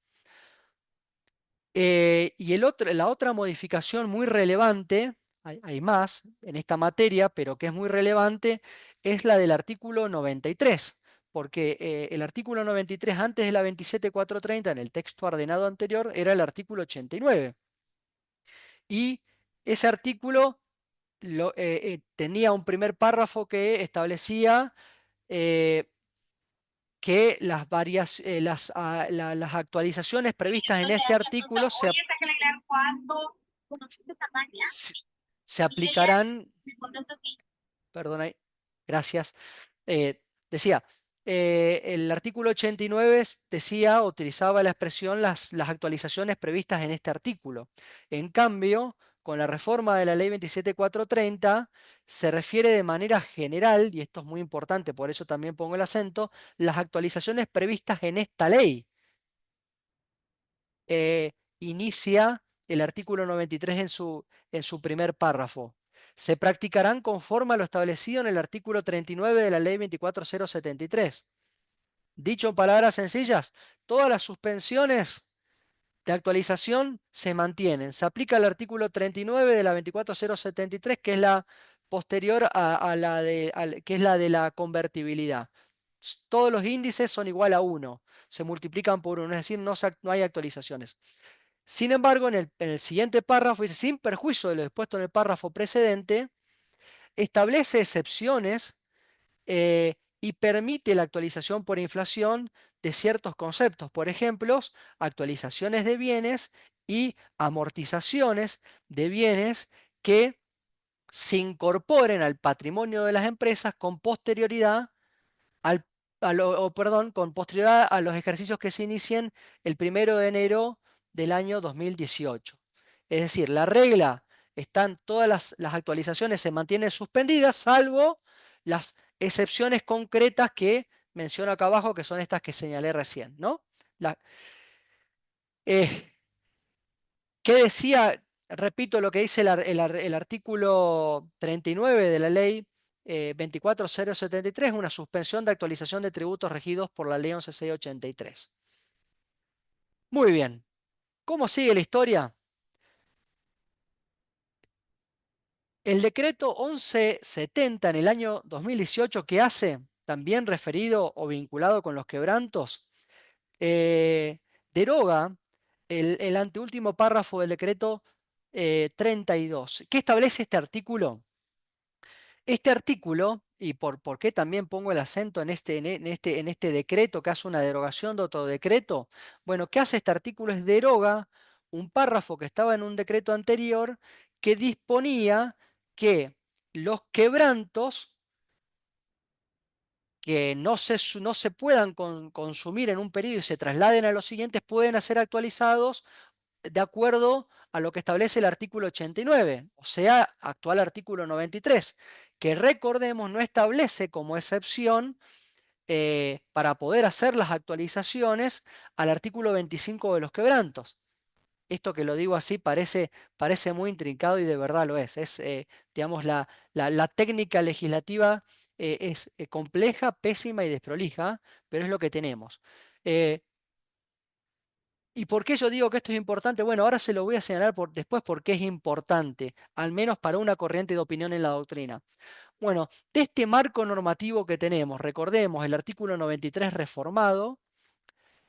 Y la otra modificación muy relevante, hay más en esta materia, pero que es muy relevante, es la del artículo 93, porque el artículo 93 antes de la 27.430 en el texto ordenado anterior era el artículo 89. Y ese artículo tenía un primer párrafo que establecía eh, que las actualizaciones previstas en este artículo se- se aplicarán, perdón, gracias, decía, el artículo 89 decía, utilizaba la expresión las actualizaciones previstas en este artículo. En cambio, con la reforma de la ley 27.430 se refiere de manera general, y esto es muy importante, por eso también pongo el acento, las actualizaciones previstas en esta ley. Inicia el artículo 93 en su primer párrafo. Se practicarán conforme a lo establecido en el artículo 39 de la ley 24.073. Dicho en palabras sencillas, todas las suspensiones de actualización se mantienen. Se aplica el artículo 39 de la 24.073, que es la posterior a la que es la de la convertibilidad. Todos los índices son igual a 1, se multiplican por 1, es decir, no hay actualizaciones. Sin embargo, en el siguiente párrafo dice, sin perjuicio de lo dispuesto en el párrafo precedente, establece excepciones y permite la actualización por inflación de ciertos conceptos. Por ejemplo, actualizaciones de bienes y amortizaciones de bienes que se incorporen al patrimonio de las empresas con posterioridad con posterioridad a los ejercicios que se inicien el 1 de enero del año 2018. Es decir, la regla, todas las actualizaciones se mantienen suspendidas, salvo las excepciones concretas que menciono acá abajo, que son estas que señalé recién, ¿no? Eh, ¿Qué decía? Repito lo que dice el artículo 39 de la ley 24.073, una suspensión de actualización de tributos regidos por la ley 11.683. Muy bien. ¿Cómo sigue la historia? El decreto 1170 en el año 2018, ¿qué hace? También referido o vinculado con los quebrantos, deroga el anteúltimo párrafo del decreto 32. ¿Qué establece este artículo? Este artículo, y por qué también pongo el acento en este decreto que hace una derogación de otro decreto, bueno, ¿qué hace este artículo? Es deroga un párrafo que estaba en un decreto anterior que disponía que los quebrantos que no se puedan consumir en un periodo y se trasladen a los siguientes pueden ser actualizados de acuerdo a lo que establece el artículo 89, o sea, actual artículo 93, que recordemos no establece como excepción para poder hacer las actualizaciones al artículo 25 de los quebrantos. Esto que lo digo así parece muy intrincado y de verdad lo es. Digamos, la técnica legislativa es compleja, pésima y desprolija, pero es lo que tenemos. Eh, ¿Y por qué yo digo que esto es importante? Bueno, ahora se lo voy a señalar después por qué es importante, al menos para una corriente de opinión en la doctrina. Bueno, de este marco normativo que tenemos, recordemos el artículo 93 reformado,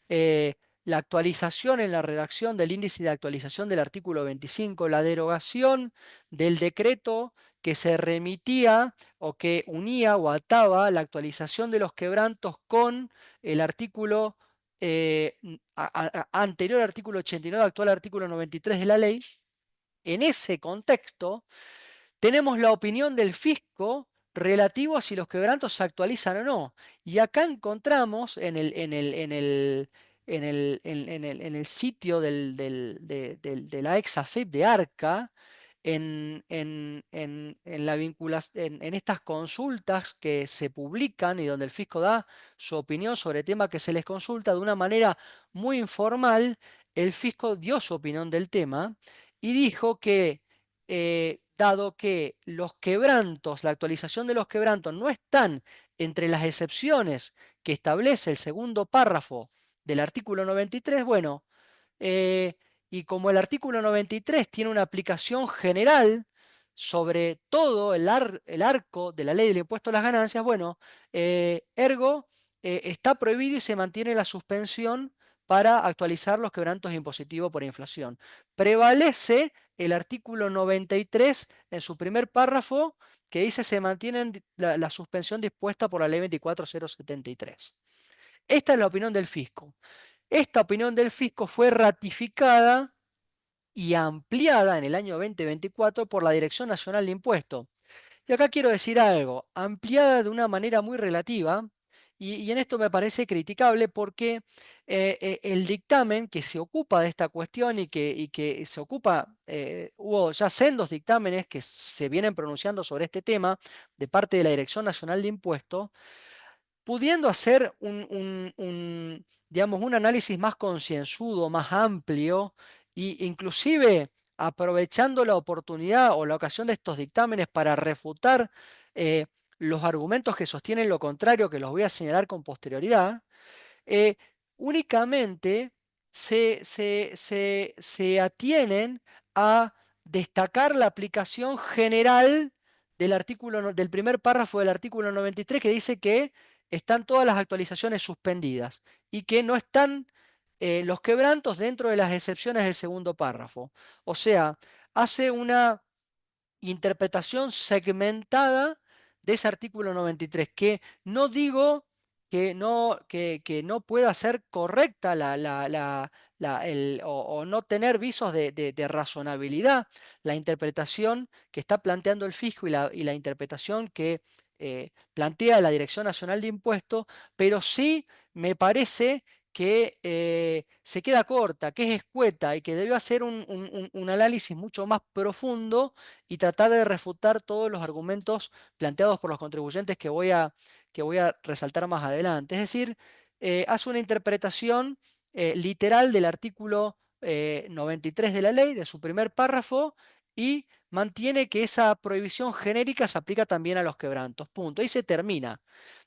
eh, la actualización en la redacción del índice de actualización del artículo 25, la derogación del decreto que se remitía o que unía o ataba la actualización de los quebrantos con el artículo anterior artículo 89, actual artículo 93 de la ley. En ese contexto, tenemos la opinión del fisco relativo a si los quebrantos se actualizan o no. Y acá encontramos en el sitio de la ex AFIP de ARCA, en estas consultas que se publican y donde el fisco da su opinión sobre el tema que se les consulta de una manera muy informal, el fisco dio su opinión del tema y dijo que dado que los quebrantos, la actualización de los quebrantos no están entre las excepciones que establece el segundo párrafo del artículo 93, bueno, eh, y como el artículo 93 tiene una aplicación general sobre todo el arco de la ley del impuesto a las ganancias, bueno, ergo está prohibido y se mantiene la suspensión para actualizar los quebrantos impositivos por inflación. Prevalece el artículo 93 en su primer párrafo que dice se mantiene la suspensión dispuesta por la ley 24.073. Esta es la opinión del fisco. Esta opinión del fisco fue ratificada y ampliada en el año 2024 por la Dirección Nacional de Impuestos. Y acá quiero decir algo, ampliada de una manera muy relativa, y en esto me parece criticable porque el dictamen que se ocupa de esta cuestión y que se ocupa, hubo ya sendos dictámenes que se vienen pronunciando sobre este tema de parte de la Dirección Nacional de Impuestos, pudiendo hacer digamos, un análisis más concienzudo, más amplio, e inclusive aprovechando la oportunidad o la ocasión de estos dictámenes para refutar eh, los argumentos que sostienen lo contrario, que los voy a señalar con posterioridad, eh, únicamente se atienen a destacar la aplicación general del del primer párrafo del artículo 93 que dice que están todas las actualizaciones suspendidas y que no están los quebrantos dentro de las excepciones del segundo párrafo. O sea, hace una interpretación segmentada de ese artículo 93, que no digo que no pueda ser correcta o no tener visos de razonabilidad la interpretación que está planteando el fisco y la interpretación que plantea la Dirección Nacional de Impuestos, pero sí me parece que se queda corta, que es escueta y que debe hacer un análisis mucho más profundo y tratar de refutar todos los argumentos planteados por los contribuyentes que voy a resaltar más adelante. Es decir, hace una interpretación literal del artículo 93 de la ley, de su primer párrafo, y mantiene que esa prohibición genérica se aplica también a los quebrantos. Punto. Ahí se termina.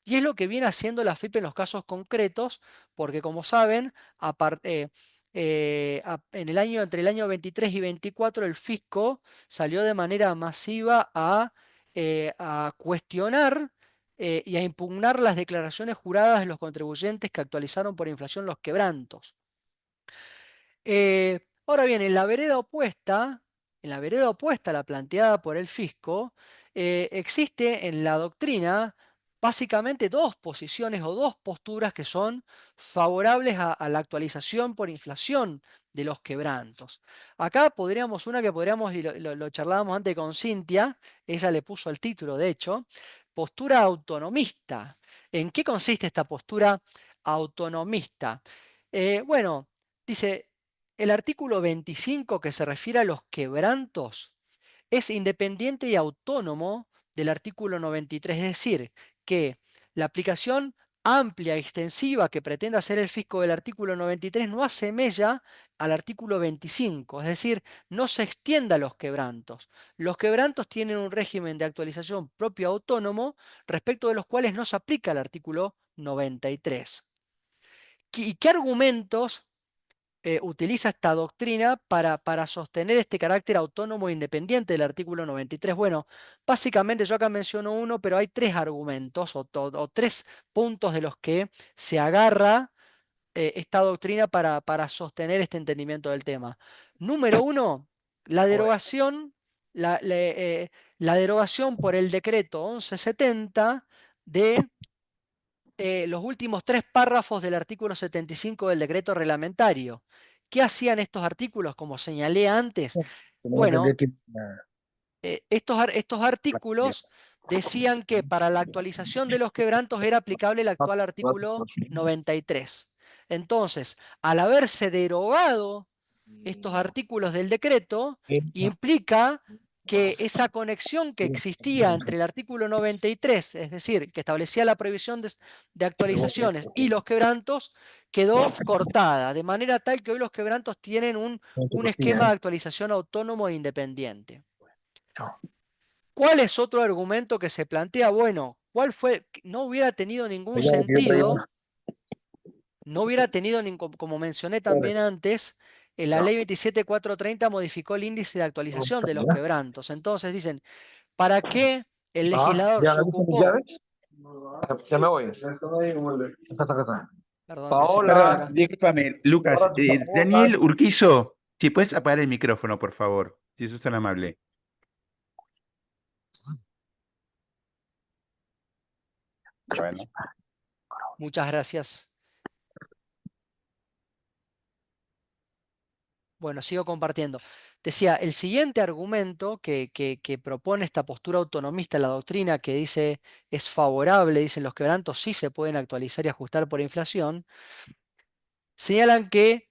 Y es lo que viene haciendo la FIP en los casos concretos, porque como saben, entre el año 23 y 24 el fisco salió de manera masiva a cuestionar y a impugnar las declaraciones juradas de los contribuyentes que actualizaron por inflación los quebrantos. Ahora bien, en la vereda opuesta a la planteada por el fisco, existe en la doctrina básicamente dos posiciones o dos posturas que son favorables a la actualización por inflación de los quebrantos. Acá una que podríamos, y lo charlábamos antes con Cintia, ella le puso el título, de hecho, postura autonomista. ¿En qué consiste esta postura autonomista? Bueno, dice, el artículo 25 que se refiere a los quebrantos es independiente y autónomo del artículo 93, es decir, que la aplicación amplia y extensiva que pretende hacer el fisco del artículo 93 no asemella al artículo 25, es decir, no se extienda a los quebrantos. Los quebrantos tienen un régimen de actualización propio autónomo respecto de los cuales no se aplica el artículo 93. ¿Y qué argumentos utiliza esta doctrina para sostener este carácter autónomo e independiente del artículo 93? Bueno, básicamente yo acá menciono uno, pero hay tres argumentos o tres puntos de los que se agarra esta doctrina para sostener este entendimiento del tema. Número uno, la derogación, la derogación por el decreto 1170 de los últimos tres párrafos del artículo 75 del decreto reglamentario. ¿Qué hacían estos artículos? Como señalé antes, bueno, estos artículos decían que para la actualización de los quebrantos era aplicable el actual artículo 93. Entonces, al haberse derogado estos artículos del decreto, implica que esa conexión que existía entre el artículo 93, es decir, que establecía la prohibición de actualizaciones, y los quebrantos, quedó cortada, de manera tal que hoy los quebrantos tienen un esquema de actualización autónomo e independiente. ¿Cuál es otro argumento que se plantea? Bueno, ¿cuál fue? No hubiera tenido ningún sentido, como mencioné también antes, la ley 27430 modificó el índice de actualización de los quebrantos. Entonces dicen, ¿para qué el legislador se ocupó? Ya me voy. Perdón, que se me Paola. cierra Perdón, acá. discúlpame, Lucas. Ahora tus Daniel preguntas. Urquizo, si puedes apagar el micrófono, por favor, si sos tan amable. Bueno. Muchas gracias. Bueno, sigo compartiendo. Decía, el siguiente argumento que propone esta postura autonomista, la doctrina que dice es favorable, dicen los quebrantos sí se pueden actualizar y ajustar por inflación, señalan que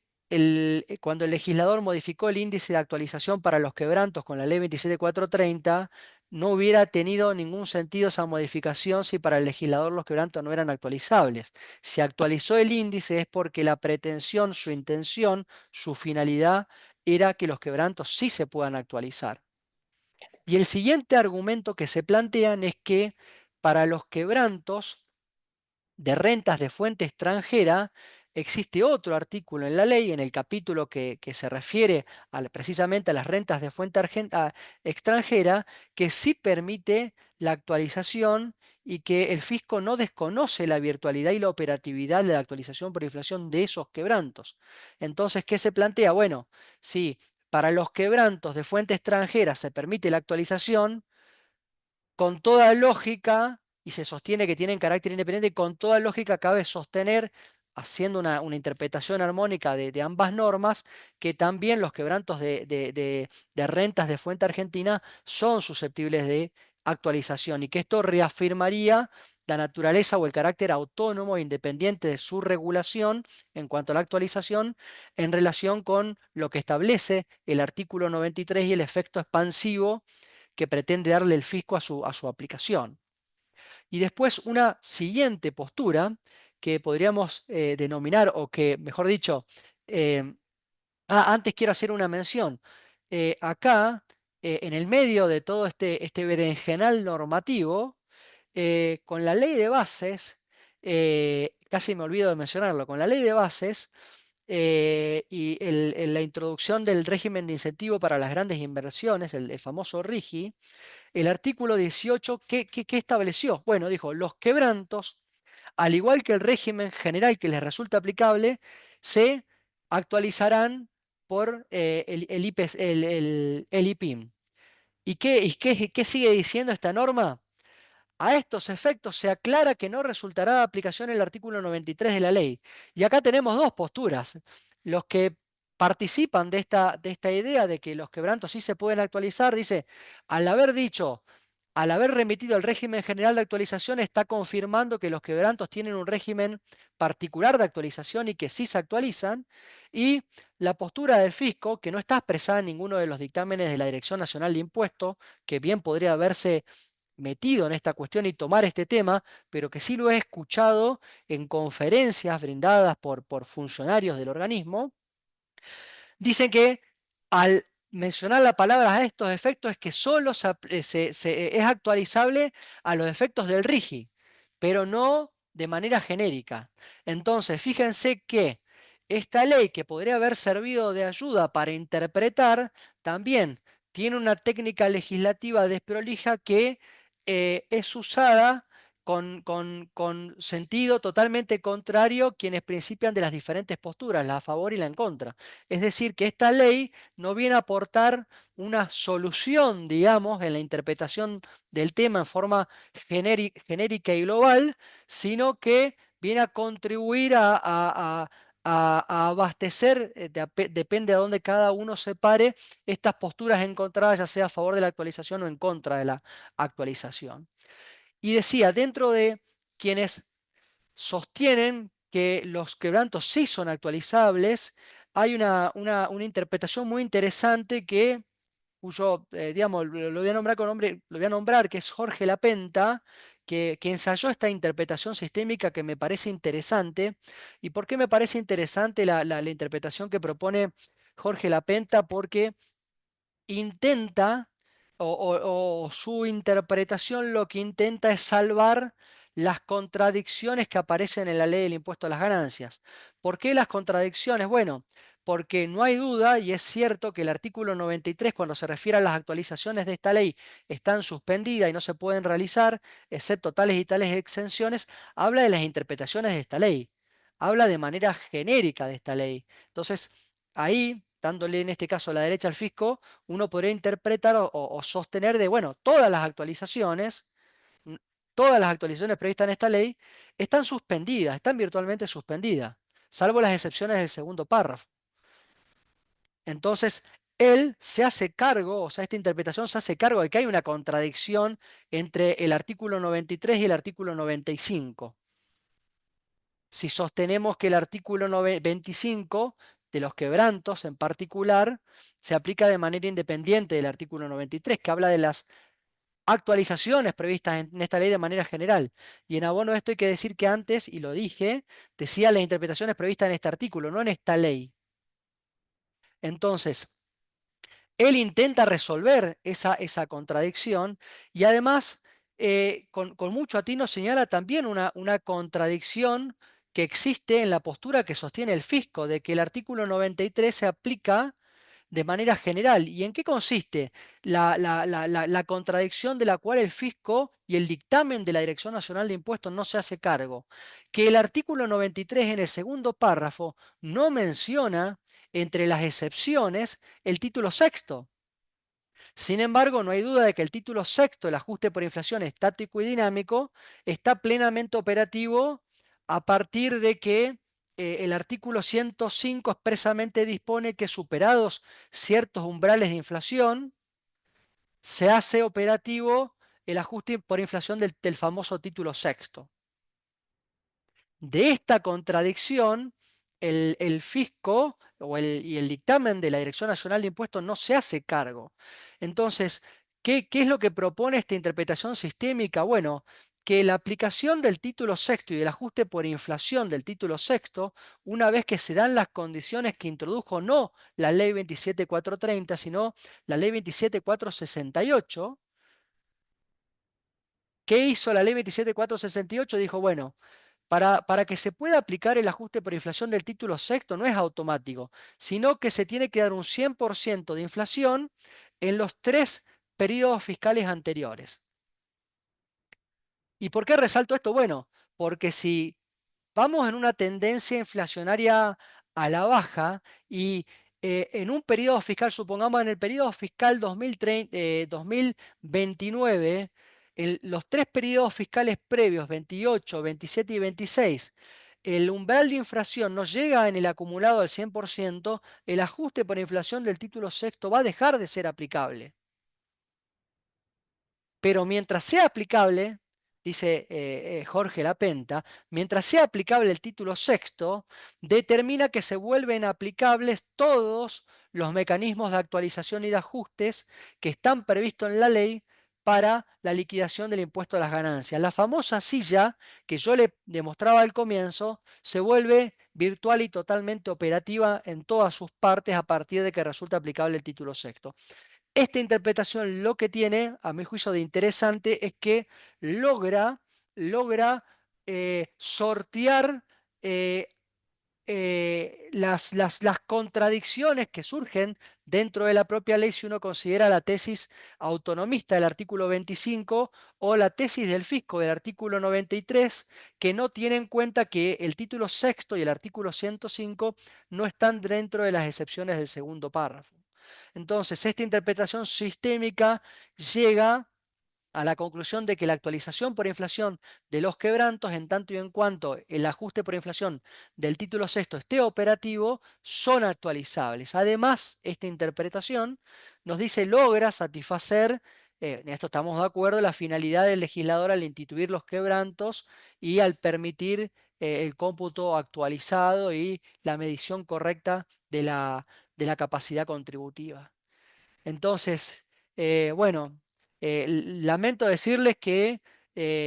cuando el legislador modificó el índice de actualización para los quebrantos con la ley 27430, no hubiera tenido ningún sentido esa modificación si para el legislador los quebrantos no eran actualizables. Si actualizó el índice es porque la pretensión, su intención, su finalidad era que los quebrantos sí se puedan actualizar. Y el siguiente argumento que se plantean es que para los quebrantos de rentas de fuente extranjera, existe otro artículo en la ley, en el capítulo que se refiere precisamente a las rentas de fuente extranjera, que sí permite la actualización y que el fisco no desconoce la virtualidad y la operatividad de la actualización por inflación de esos quebrantos. Entonces, ¿qué se plantea? Bueno, si para los quebrantos de fuente extranjera se permite la actualización, con toda lógica, y se sostiene que tienen carácter independiente, con toda lógica cabe sostener, haciendo una interpretación armónica de ambas normas, que también los quebrantos de rentas de fuente argentina son susceptibles de actualización y que esto reafirmaría la naturaleza o el carácter autónomo e independiente de su regulación en cuanto a la actualización en relación con lo que establece el artículo 93 y el efecto expansivo que pretende darle el fisco a su aplicación. Y después una siguiente postura que podríamos denominar, o que, mejor dicho, antes quiero hacer una mención. Acá, en el medio de todo este berenjenal normativo, con la ley de bases, casi me olvido de mencionarlo, con la ley de bases y la introducción del régimen de incentivo para las grandes inversiones, el famoso RIGI, el artículo 18, ¿qué estableció? Bueno, dijo, los quebrantos, al igual que el régimen general que les resulta aplicable, se actualizarán por el IPIM. ¿Y qué sigue diciendo esta norma? A estos efectos se aclara que no resultará de aplicación el artículo 93 de la ley. Y acá tenemos dos posturas. Los que participan de esta idea de que los quebrantos sí se pueden actualizar, dice, al haber dicho, al haber remitido al régimen general de actualización, está confirmando que los quebrantos tienen un régimen particular de actualización y que sí se actualizan. Y la postura del fisco, que no está expresada en ninguno de los dictámenes de la Dirección Nacional de Impuestos, que bien podría haberse metido en esta cuestión y tomar este tema, pero que sí lo he escuchado en conferencias brindadas por funcionarios del organismo, dicen que al mencionar la palabra a estos efectos es que solo es actualizable a los efectos del RIGI, pero no de manera genérica. Entonces, fíjense que esta ley, que podría haber servido de ayuda para interpretar, también tiene una técnica legislativa desprolija que es usada con sentido totalmente contrario quienes principian de las diferentes posturas, la a favor y la en contra. Es decir, que esta ley no viene a aportar una solución, digamos, en la interpretación del tema en forma genérica y global, sino que viene a contribuir a abastecer, depende de dónde cada uno se pare, estas posturas encontradas, ya sea a favor de la actualización o en contra de la actualización. Y decía, dentro de quienes sostienen que los quebrantos sí son actualizables, hay una interpretación muy interesante cuyo, digamos, lo voy a nombrar con nombre, lo voy a nombrar, que es Jorge Lapenta, que ensayó esta interpretación sistémica que me parece interesante. ¿Y por qué me parece interesante la interpretación que propone Jorge Lapenta? Porque intenta, o su interpretación lo que intenta es salvar las contradicciones que aparecen en la ley del impuesto a las ganancias. ¿Por qué las contradicciones? Bueno, porque no hay duda, y es cierto que el artículo 93, cuando se refiere a las actualizaciones de esta ley, están suspendidas y no se pueden realizar, excepto tales y tales exenciones, habla de las interpretaciones de esta ley, habla de manera genérica de esta ley. Entonces, ahí, dándole en este caso la derecha al fisco, uno podría interpretar o sostener de, bueno, mm, todas las actualizaciones previstas en esta ley están suspendidas, están virtualmente suspendidas, salvo las excepciones del segundo párrafo. Entonces, él se hace cargo, o sea, esta interpretación se hace cargo de que hay una contradicción entre el artículo 93 y el artículo 95. si sostenemos que el artículo 25 de los quebrantos en particular se aplica de manera independiente del artículo 93, que habla de las actualizaciones previstas en esta ley de manera general. Y en abono de esto hay que decir que antes, y lo dije, decía las interpretaciones previstas en este artículo, no en esta ley. Entonces, él intenta resolver esa contradicción y además con mucho atino señala también una contradicción que existe en la postura que sostiene el fisco, de que el artículo 93 se aplica de manera general. ¿Y en qué consiste la contradicción de la cual el fisco y el dictamen de la Dirección Nacional de Impuestos no se hace cargo? Que el artículo 93 en el segundo párrafo no menciona entre las excepciones el título sexto. Sin embargo, no hay duda de que el título sexto, el ajuste por inflación estático y dinámico, está plenamente operativo a partir de que el artículo 105 expresamente dispone que superados ciertos umbrales de inflación, se hace operativo el ajuste por inflación del famoso título sexto. De esta contradicción, el fisco y el dictamen de la Dirección Nacional de Impuestos no se hace cargo. Entonces, ¿qué es lo que propone esta interpretación sistémica? Bueno, que la aplicación del título sexto y del ajuste por inflación del título sexto, una vez que se dan las condiciones que introdujo no la ley 27430, sino la ley 27468, ¿qué hizo la ley 27468? Dijo, bueno, para que se pueda aplicar el ajuste por inflación del título sexto no es automático, sino que se tiene que dar un 100% de inflación en los 3 periodos fiscales anteriores. ¿Y por qué resalto esto? Bueno, porque si vamos en una tendencia inflacionaria a la baja y en un periodo fiscal, supongamos en el periodo fiscal 2029, los 3 periodos fiscales previos, 28, 27 y 26, el umbral de inflación no llega en el acumulado al 100%, el ajuste por inflación del título sexto va a dejar de ser aplicable. Pero mientras sea aplicable, dice Jorge Lapenta, mientras sea aplicable el título sexto, determina que se vuelven aplicables todos los mecanismos de actualización y de ajustes que están previstos en la ley para la liquidación del impuesto a las ganancias. La famosa silla que yo le demostraba al comienzo se vuelve virtual y totalmente operativa en todas sus partes a partir de que resulta aplicable el título sexto. Esta interpretación lo que tiene, a mi juicio de interesante, es que logra sortear eh, las contradicciones que surgen dentro de la propia ley si uno considera la tesis autonomista del artículo 25 o la tesis del fisco del artículo 93, que no tiene en cuenta que el título sexto y el artículo 105 no están dentro de las excepciones del segundo párrafo. Entonces, esta interpretación sistémica llega a la conclusión de que la actualización por inflación de los quebrantos, en tanto y en cuanto el ajuste por inflación del título sexto esté operativo, son actualizables. Además, esta interpretación nos dice logra satisfacer, en esto estamos de acuerdo, la finalidad del legislador al instituir los quebrantos y al permitir el cómputo actualizado y la medición correcta de la capacidad contributiva. Entonces, bueno, lamento decirles que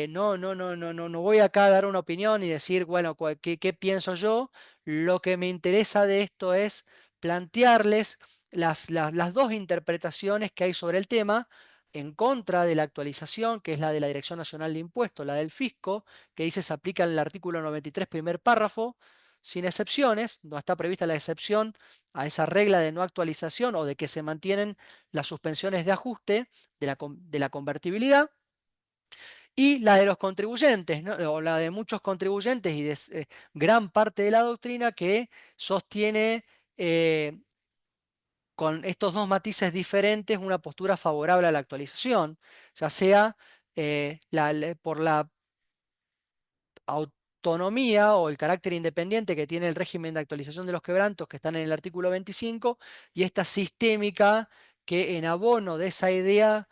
no voy acá a dar una opinión y decir, bueno, qué pienso yo. Lo que me interesa de esto es plantearles las dos interpretaciones que hay sobre el tema en contra de la actualización, que es la de la Dirección Nacional de Impuestos, la del fisco, que dice se aplica el artículo 93, primer párrafo, sin excepciones, no está prevista la excepción a esa regla de no actualización o de que se mantienen las suspensiones de ajuste de la convertibilidad, y la de los contribuyentes, ¿no? O la de muchos contribuyentes y de gran parte de la doctrina que sostiene con estos dos matices diferentes una postura favorable a la actualización, ya sea por la autonomía o el carácter independiente que tiene el régimen de actualización de los quebrantos que están en el artículo 25 y esta sistémica que en abono de esa idea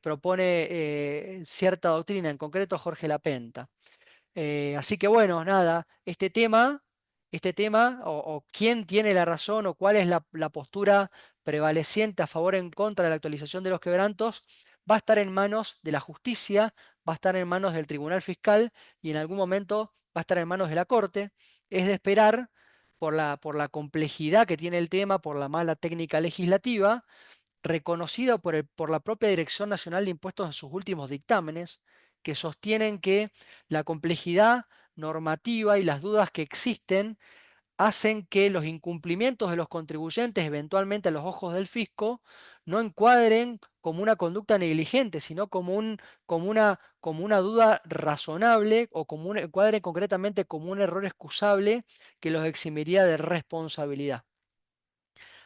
propone cierta doctrina, en concreto Jorge Lapenta. Así que bueno, nada, este tema o quién tiene la razón o cuál es la postura prevaleciente a favor o en contra de la actualización de los quebrantos, va a estar en manos de la justicia, va a estar en manos del Tribunal Fiscal y en algún momento va a estar en manos de la Corte. Es de esperar por la complejidad que tiene el tema, por la mala técnica legislativa, reconocida por la propia Dirección Nacional de Impuestos en sus últimos dictámenes, que sostienen que la complejidad normativa y las dudas que existen hacen que los incumplimientos de los contribuyentes, eventualmente a los ojos del fisco, no encuadren como una conducta negligente, sino como una duda razonable o encuadren concretamente como un error excusable que los eximiría de responsabilidad.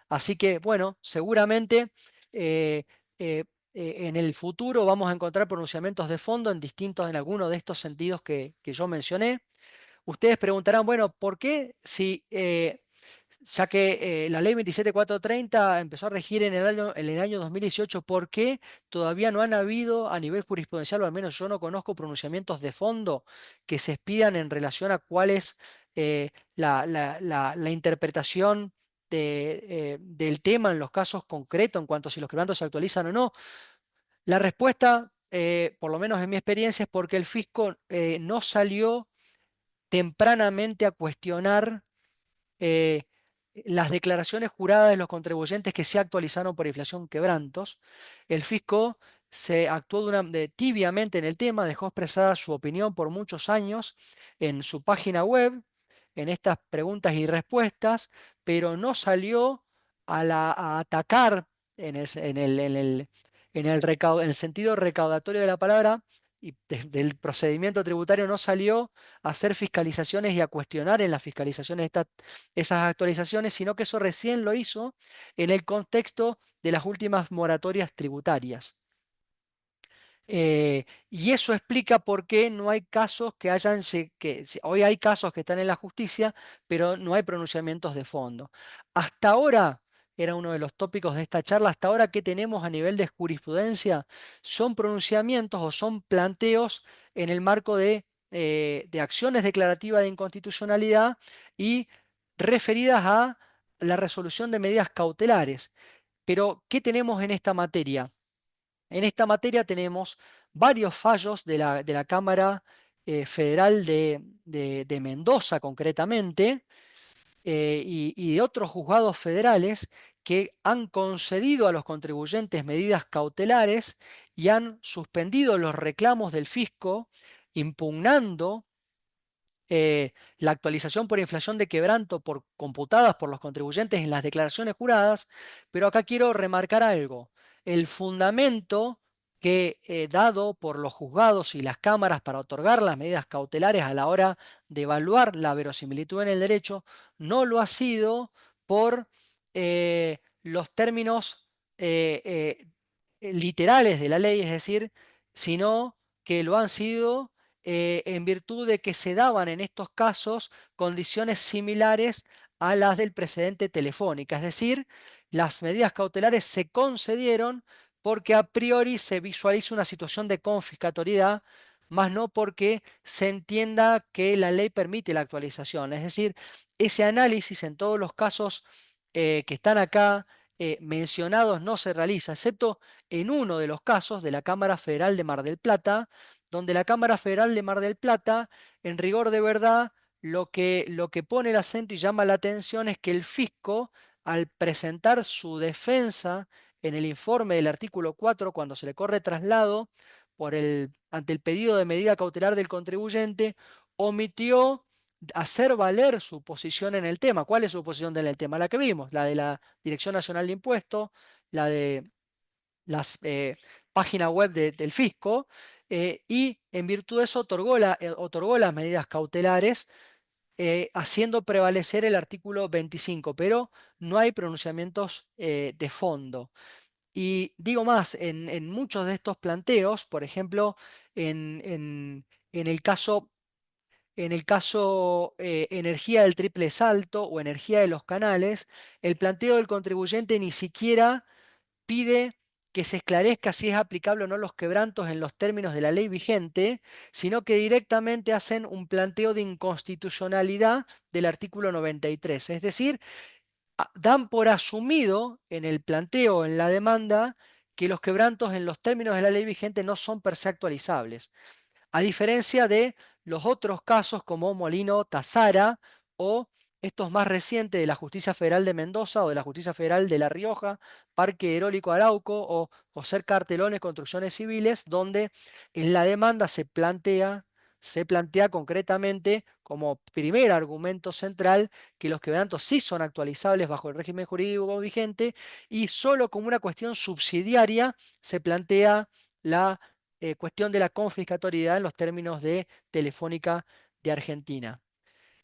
Así que, bueno, seguramente eh, eh, en el futuro vamos a encontrar pronunciamientos de fondo en algunos de estos sentidos que yo mencioné. Ustedes preguntarán, bueno, ¿por qué si, ya que la ley 27430 empezó a regir en el año 2018, ¿por qué todavía no han habido a nivel jurisprudencial, o al menos yo no conozco pronunciamientos de fondo que se expidan en relación a cuál es la interpretación del tema en los casos concretos en cuanto a si los quebrantos se actualizan o no? La respuesta, por lo menos en mi experiencia, es porque el fisco no salió tempranamente a cuestionar eh, las declaraciones juradas de los contribuyentes que se actualizaron por inflación quebrantos. El fisco se actuó tibiamente en el tema, dejó expresada su opinión por muchos años en su página web, en estas preguntas y respuestas, pero no salió a atacar en en el sentido recaudatorio de la palabra y del procedimiento tributario, no salió a hacer fiscalizaciones y a cuestionar en las fiscalizaciones esas actualizaciones, sino que eso recién lo hizo en el contexto de las últimas moratorias tributarias. Y eso explica por qué no hay casos hoy hay casos que están en la justicia, pero no hay pronunciamientos de fondo. Hasta ahora, era uno de los tópicos de esta charla, hasta ahora que tenemos a nivel de jurisprudencia son pronunciamientos o son planteos en el marco de acciones declarativas de inconstitucionalidad y referidas a la resolución de medidas cautelares. Pero, ¿qué tenemos en esta materia? En esta materia tenemos varios fallos de la Cámara Federal de Mendoza, concretamente, y de otros juzgados federales que han concedido a los contribuyentes medidas cautelares y han suspendido los reclamos del fisco, impugnando la actualización por inflación de quebranto computadas por los contribuyentes en las declaraciones juradas, pero acá quiero remarcar algo. El fundamento que dado por los juzgados y las cámaras para otorgar las medidas cautelares a la hora de evaluar la verosimilitud en el derecho no lo ha sido por los términos literales de la ley, es decir, sino que lo han sido en virtud de que se daban en estos casos condiciones similares a las del precedente Telefónica. Es decir, las medidas cautelares se concedieron porque a priori se visualiza una situación de confiscatoriedad, más no porque se entienda que la ley permite la actualización. Es decir, ese análisis en todos los casos que están acá mencionados no se realiza, excepto en uno de los casos de la Cámara Federal de Mar del Plata, donde la Cámara Federal de Mar del Plata, en rigor de verdad, lo que pone el acento y llama la atención es que el fisco, al presentar su defensa en el informe del artículo 4, cuando se le corre traslado ante el pedido de medida cautelar del contribuyente, omitió hacer valer su posición en el tema. ¿Cuál es su posición en el tema? La que vimos, la de la Dirección Nacional de Impuestos, la de las páginas web del fisco, y en virtud de eso otorgó las medidas cautelares, haciendo prevalecer el artículo 25, pero no hay pronunciamientos de fondo. Y digo más, en muchos de estos planteos, por ejemplo, en el caso energía del triple salto o energía de los canales, el planteo del contribuyente ni siquiera pide que se esclarezca si es aplicable o no los quebrantos en los términos de la ley vigente, sino que directamente hacen un planteo de inconstitucionalidad del artículo 93. Es decir, dan por asumido en el planteo, en la demanda, que los quebrantos en los términos de la ley vigente no son per se actualizables. A diferencia de los otros casos como Molino Tazara o estos más recientes de la Justicia Federal de Mendoza o de la Justicia Federal de La Rioja, Parque Eólico Arauco o José Cartelones Construcciones Civiles, donde en la demanda se plantea concretamente como primer argumento central que los quebrantos sí son actualizables bajo el régimen jurídico vigente y solo como una cuestión subsidiaria se plantea la cuestión de la confiscatoriedad en los términos de Telefónica de Argentina.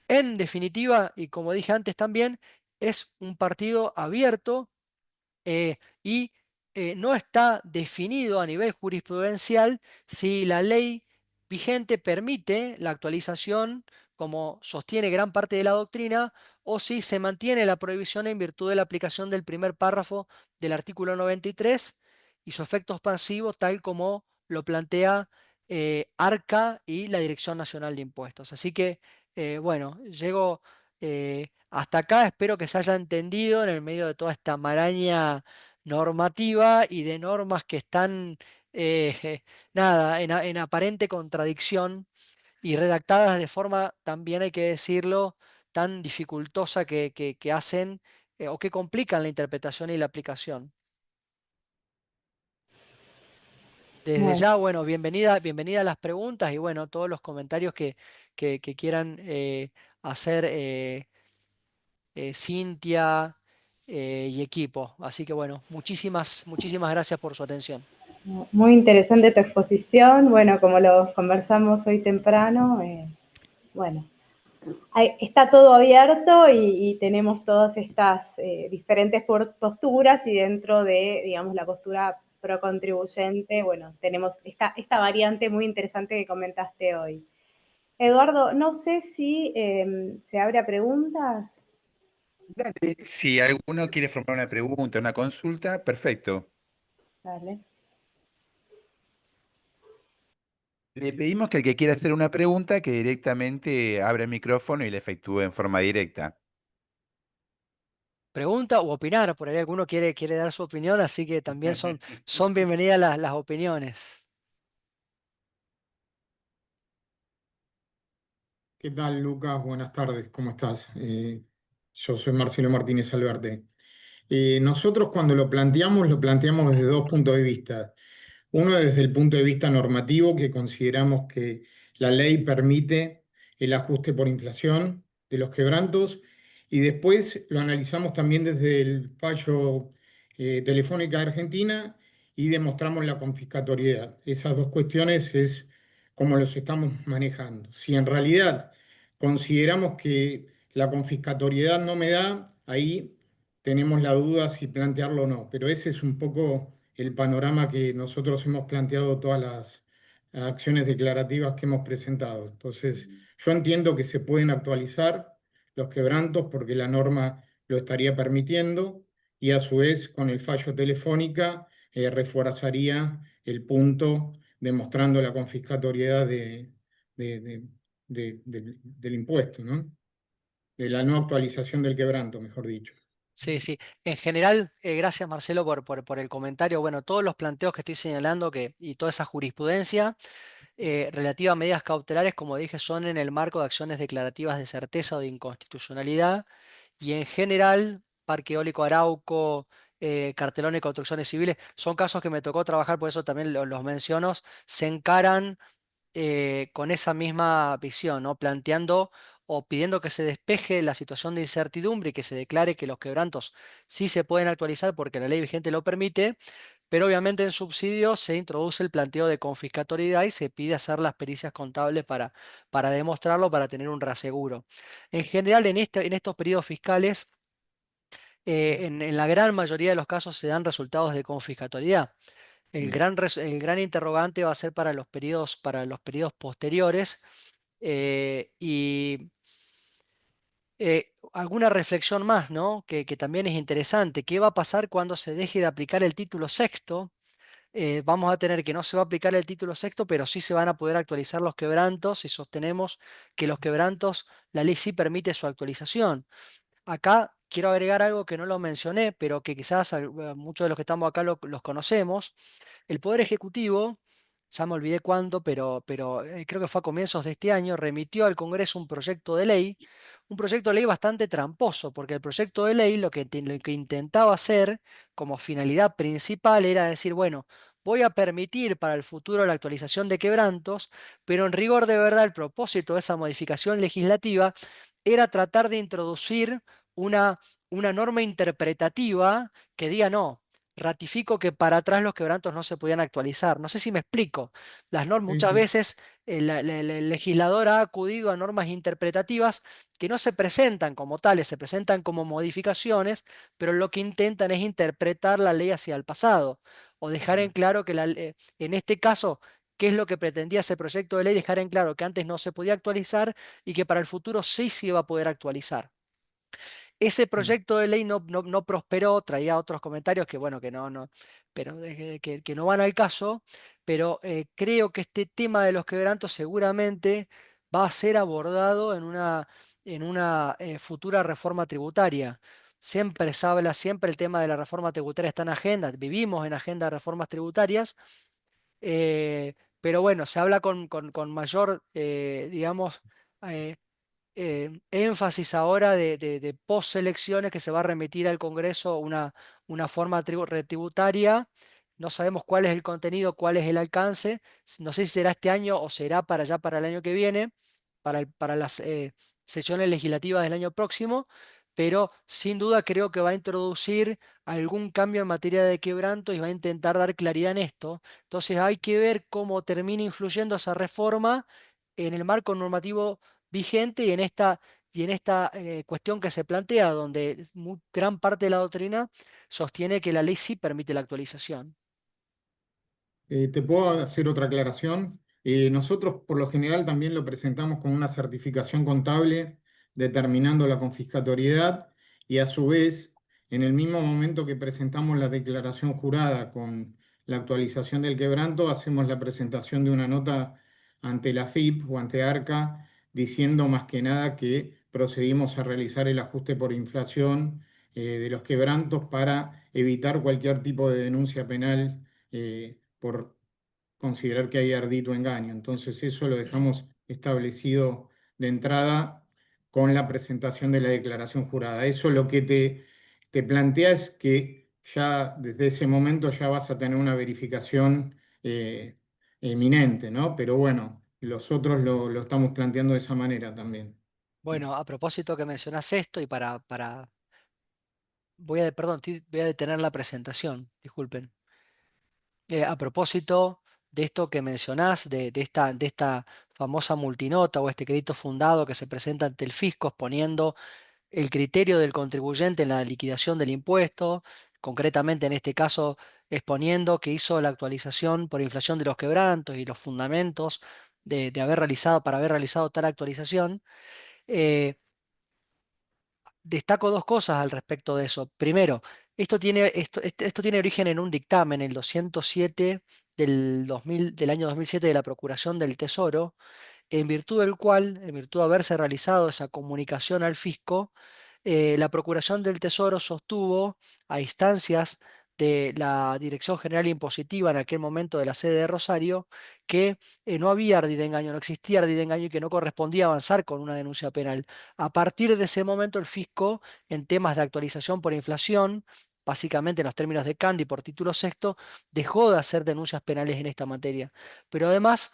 En definitiva, y como dije antes también, es un partido abierto y no está definido a nivel jurisprudencial si la ley vigente permite la actualización, como sostiene gran parte de la doctrina, o si se mantiene la prohibición en virtud de la aplicación del primer párrafo del artículo 93 y su efecto expansivo tal como lo plantea ARCA y la Dirección Nacional de Impuestos. Así que, bueno, llego hasta acá, espero que se haya entendido en el medio de toda esta maraña normativa y de normas que están, nada, en aparente contradicción y redactadas de forma, también hay que decirlo, tan dificultosa que hacen o que complican la interpretación y la aplicación. Desde Bueno, ya, bueno, bienvenida a las preguntas y bueno, todos los comentarios que quieran hacer Cintia y equipo. Así que bueno, muchísimas gracias por su atención. muy interesante tu exposición. Bueno, como lo conversamos hoy temprano, bueno, está todo abierto y tenemos todas estas diferentes posturas y dentro de, digamos, la postura pro contribuyente, bueno, tenemos esta variante muy interesante que comentaste hoy. Eduardo, no sé si se abre a preguntas. Dale, si alguno quiere formar una pregunta, una consulta, perfecto. Dale. Le pedimos que el que quiera hacer una pregunta, que directamente abra el micrófono y la efectúe en forma directa. Pregunta o opinar, por ahí alguno quiere dar su opinión, así que también son bienvenidas las opiniones. ¿Qué tal, Lucas? Buenas tardes, ¿cómo estás? Yo soy Marcelo Martínez Alberte. Nosotros cuando lo planteamos desde dos puntos de vista. Uno desde el punto de vista normativo, que consideramos que la ley permite el ajuste por inflación de los quebrantos, y después lo analizamos también desde el fallo Telefónica de Argentina y demostramos la confiscatoriedad. Esas dos cuestiones es como los estamos manejando. Si en realidad consideramos que la confiscatoriedad no me da, ahí tenemos la duda si plantearlo o no, pero ese es un poco el panorama que nosotros hemos planteado todas las acciones declarativas que hemos presentado. Entonces, yo entiendo que se pueden actualizar los quebrantos porque la norma lo estaría permitiendo y a su vez con el fallo Telefónica reforzaría el punto demostrando la confiscatoriedad de- de- del impuesto, ¿no? De la no actualización del quebranto, mejor dicho. Sí, sí. En general, gracias Marcelo por el comentario. Bueno, todos los planteos que estoy señalando y toda esa jurisprudencia relativa a medidas cautelares, como dije, son en el marco de acciones declarativas de certeza o de inconstitucionalidad y en general, Parque Eólico Arauco, Cartelón y Construcciones Civiles, son casos que me tocó trabajar, por eso también los menciono, se encaran con esa misma visión, ¿no? Planteando o pidiendo que se despeje la situación de incertidumbre y que se declare que los quebrantos sí se pueden actualizar porque la ley vigente lo permite, pero obviamente en subsidio se introduce el planteo de confiscatoriedad y se pide hacer las pericias contables para demostrarlo, para tener un reaseguro. En general, en estos periodos fiscales, en la gran mayoría de los casos se dan resultados de confiscatoriedad. El gran interrogante va a ser para los periodos posteriores y alguna reflexión más, ¿no? Que también es interesante. ¿Qué va a pasar cuando se deje de aplicar el título sexto vamos a tener que no se va a aplicar el título sexto, pero sí se van a poder actualizar los quebrantos y sostenemos que los quebrantos, la ley sí permite su actualización. Acá quiero agregar algo que no lo mencioné, pero que quizás muchos de los que estamos acá los conocemos. El Poder Ejecutivo, ya me olvidé cuándo, pero creo que fue a comienzos de este año, remitió al Congreso un proyecto de ley bastante tramposo, porque el proyecto de ley lo que intentaba hacer como finalidad principal era decir, bueno, voy a permitir para el futuro la actualización de quebrantos, pero en rigor de verdad el propósito de esa modificación legislativa era tratar de introducir una, una norma interpretativa que diga no. Ratifico que para atrás los quebrantos no se podían actualizar. No sé si me explico. Las normas, Sí, muchas sí. veces el legislador ha acudido a normas interpretativas que no se presentan como tales, se presentan como modificaciones, pero lo que intentan es interpretar la ley hacia el pasado o dejar en claro que en este caso, ¿qué es lo que pretendía ese proyecto de ley? Dejar en claro que antes no se podía actualizar y que para el futuro sí se iba a poder actualizar. Ese Mm. proyecto de ley no prosperó, traía otros comentarios que, bueno, que pero, que no van al caso, pero creo que este tema de los quebrantos seguramente va a ser abordado en una futura reforma tributaria. Siempre se habla, siempre el tema de la reforma tributaria está en agenda, vivimos en agenda de reformas tributarias, pero bueno, se habla con mayor, digamos, eh, énfasis ahora de post-elecciones que se va a remitir al Congreso una forma retributaria. No sabemos cuál es el contenido, cuál es el alcance. No sé si será este año o será para allá para el año que viene, para las sesiones legislativas del año próximo, pero sin duda creo que va a introducir algún cambio en materia de quebranto y va a intentar dar claridad en esto. Entonces hay que ver cómo termina influyendo esa reforma en el marco normativo vigente y en esta cuestión que se plantea, donde gran parte de la doctrina sostiene que la ley sí permite la actualización. ¿Te puedo hacer otra aclaración? Nosotros por lo general también lo presentamos con una certificación contable determinando la confiscatoriedad y a su vez, en el mismo momento que presentamos la declaración jurada con la actualización del quebranto, hacemos la presentación de una nota ante la FIP o ante ARCA diciendo más que nada que procedimos a realizar el ajuste por inflación de los quebrantos para evitar cualquier tipo de denuncia penal por considerar que hay ardito engaño. Entonces eso lo dejamos establecido de entrada con la presentación de la declaración jurada. Eso lo que te plantea es que ya desde ese momento ya vas a tener una verificación eminente, ¿no? Pero bueno, los otros lo estamos planteando de esa manera también. Bueno, a propósito que mencionas esto y perdón, voy a detener la presentación, disculpen. A propósito de esto que mencionás, de esta famosa multinota o este crédito fundado que se presenta ante el fisco exponiendo el criterio del contribuyente en la liquidación del impuesto, concretamente en este caso exponiendo que hizo la actualización por inflación de los quebrantos y los fundamentos para haber realizado tal actualización. eh, Destaco dos cosas al respecto de eso. Primero, esto tiene origen en un dictamen, el 207 del año 2007 de la Procuración del Tesoro, en virtud del cual, en virtud de haberse realizado esa comunicación al fisco, la Procuración del Tesoro sostuvo a instancias de la Dirección General Impositiva en aquel momento de la sede de Rosario que no había ardid de engaño, no existía ardid de engaño y que no correspondía avanzar con una denuncia penal. A partir de ese momento, el fisco, en temas de actualización por inflación, básicamente en los términos de Candy por título sexto, dejó de hacer denuncias penales en esta materia. Pero además,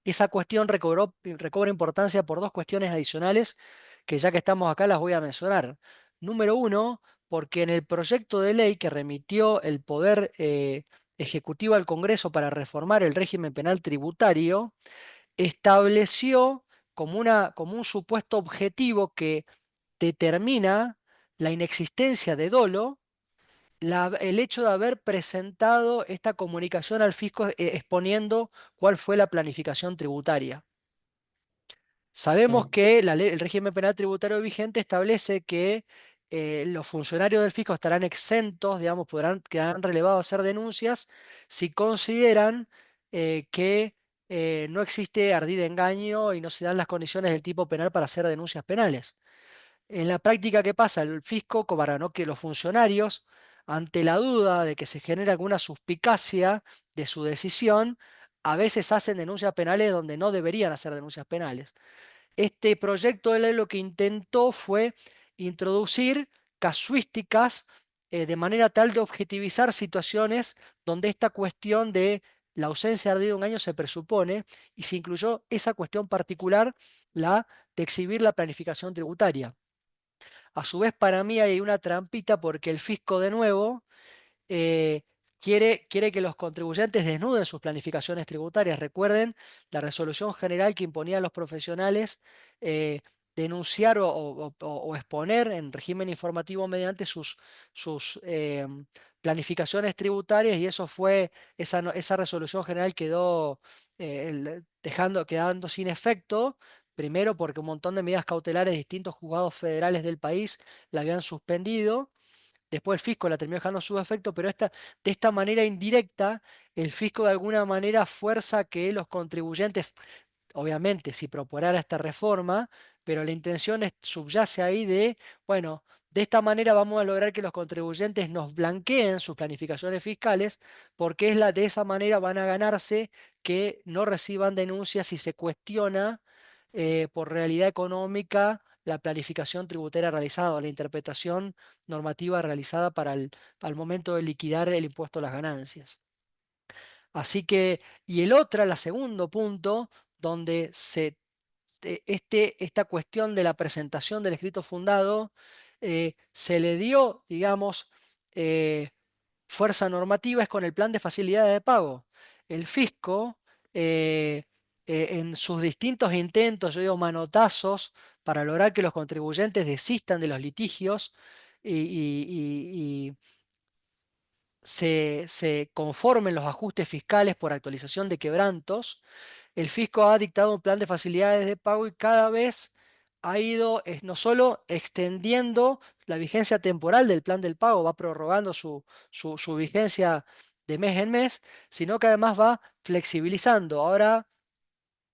esa cuestión recobra importancia por dos cuestiones adicionales que ya que estamos acá las voy a mencionar. Número uno, porque en el proyecto de ley que remitió el Poder Ejecutivo al Congreso para reformar el régimen penal tributario, estableció como un supuesto objetivo que determina la inexistencia de dolo el hecho de haber presentado esta comunicación al fisco exponiendo cuál fue la planificación tributaria. Sabemos Claro. que el régimen penal tributario vigente establece que los funcionarios del fisco estarán exentos, digamos, quedarán relevados a hacer denuncias si consideran que no existe ardid engaño y no se dan las condiciones del tipo penal para hacer denuncias penales. En la práctica, ¿qué pasa? El fisco, para no que los funcionarios, ante la duda de que se genere alguna suspicacia de su decisión, a veces hacen denuncias penales donde no deberían hacer denuncias penales. Este proyecto de ley lo que intentó fue introducir casuísticas de manera tal de objetivizar situaciones donde esta cuestión de la ausencia de ardido un año se presupone, y se incluyó esa cuestión particular, la de exhibir la planificación tributaria. A su vez, para mí hay una trampita porque el fisco, de nuevo, eh, quiere que los contribuyentes desnuden sus planificaciones tributarias. Recuerden la resolución general que imponía a los profesionales eh, denunciar o exponer en régimen informativo mediante sus planificaciones tributarias, y eso fue, esa resolución general quedó quedando sin efecto. Primero porque un montón de medidas cautelares de distintos juzgados federales del país la habían suspendido. Después el fisco la terminó dejando su efecto, pero de esta manera indirecta, el fisco de alguna manera fuerza que los contribuyentes, obviamente, si propugnara esta reforma, pero la intención subyace ahí de, bueno, de esta manera vamos a lograr que los contribuyentes nos blanqueen sus planificaciones fiscales, porque de esa manera van a ganarse que no reciban denuncias si se cuestiona por realidad económica la planificación tributaria realizada o la interpretación normativa realizada al momento de liquidar el impuesto a las ganancias. Así que, y la segundo punto, donde esta cuestión de la presentación del escrito fundado se le dio, digamos, eh, fuerza normativa, es con el plan de facilidades de pago. El fisco, eh, en sus distintos intentos, yo digo manotazos, para lograr que los contribuyentes desistan de los litigios y se conformen los ajustes fiscales por actualización de quebrantos, el fisco ha dictado un plan de facilidades de pago y cada vez ha ido no solo extendiendo la vigencia temporal del plan del pago, va prorrogando su vigencia de mes en mes, sino que además va flexibilizando. Ahora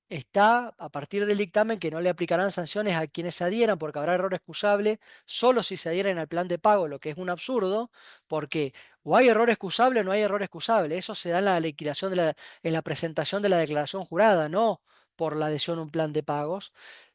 está a partir del dictamen que no le aplicarán sanciones a quienes se adhieran, porque habrá error excusable solo si se adhieren al plan de pago, lo que es un absurdo, porque o hay error excusable o no hay error excusable. Eso se da en la liquidación en la presentación de la declaración jurada, no por la adhesión a un plan de pagos.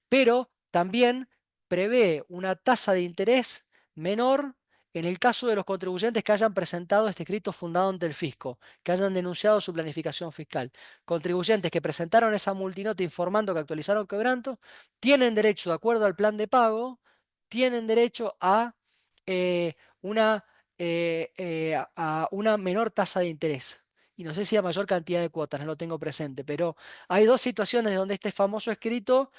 Pero también prevé una tasa de interés menor en el caso de los contribuyentes que hayan presentado este escrito fundado ante el fisco, que hayan denunciado su planificación fiscal. Contribuyentes que presentaron esa multinota informando que actualizaron quebranto, tienen derecho, de acuerdo al plan de pago, tienen derecho a, eh, una, a una menor tasa de interés. Y no sé si a mayor cantidad de cuotas, no lo tengo presente, pero hay dos situaciones donde este famoso escrito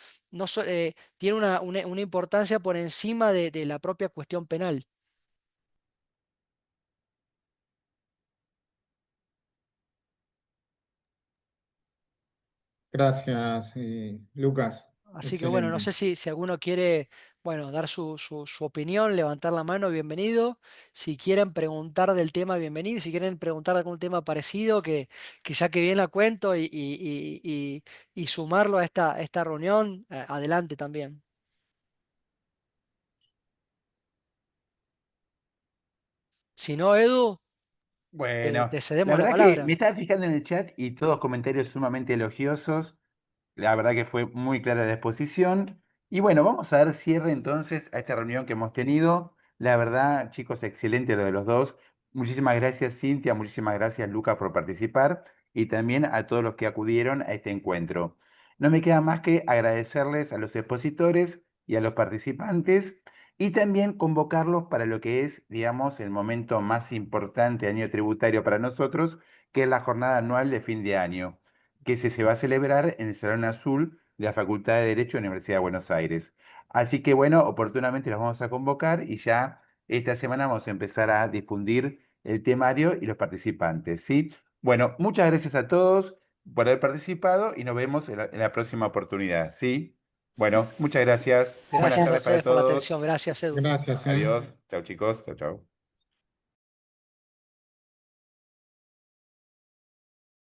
tiene una importancia por encima de la propia cuestión penal. Gracias, Lucas. Así que bueno, no Excelente. sé si alguno quiere, bueno, dar su opinión, levantar la mano, bienvenido. Si quieren preguntar del tema, bienvenido. Si quieren preguntar algún tema parecido, que ya que bien la cuento y sumarlo a esta reunión, adelante también. Si no, Edu, Bueno, te la cedemos la verdad que me palabra. estaba fijando en el chat y todos comentarios sumamente elogiosos. La verdad que fue muy clara la exposición. Y bueno, vamos a dar cierre entonces a esta reunión que hemos tenido. La verdad, chicos, excelente lo de los dos. Muchísimas gracias, Cintia. Muchísimas gracias, Lucas, por participar. Y también a todos los que acudieron a este encuentro. No me queda más que agradecerles a los expositores y a los participantes. Y también convocarlos para lo que es, digamos, el momento más importante año tributario para nosotros, que es la jornada anual de fin de año que se va a celebrar en el Salón Azul de la Facultad de Derecho de la Universidad de Buenos Aires. Así que bueno, oportunamente los vamos a convocar y ya esta semana vamos a empezar a difundir el temario y los participantes, ¿sí? Bueno, muchas gracias a todos por haber participado y nos vemos en la próxima oportunidad, ¿sí? Bueno, muchas gracias. Buenas Gracias a tardes para ustedes por la todos. atención. Gracias, Edu. Gracias. Adiós. Chau, chicos. Chau, chau.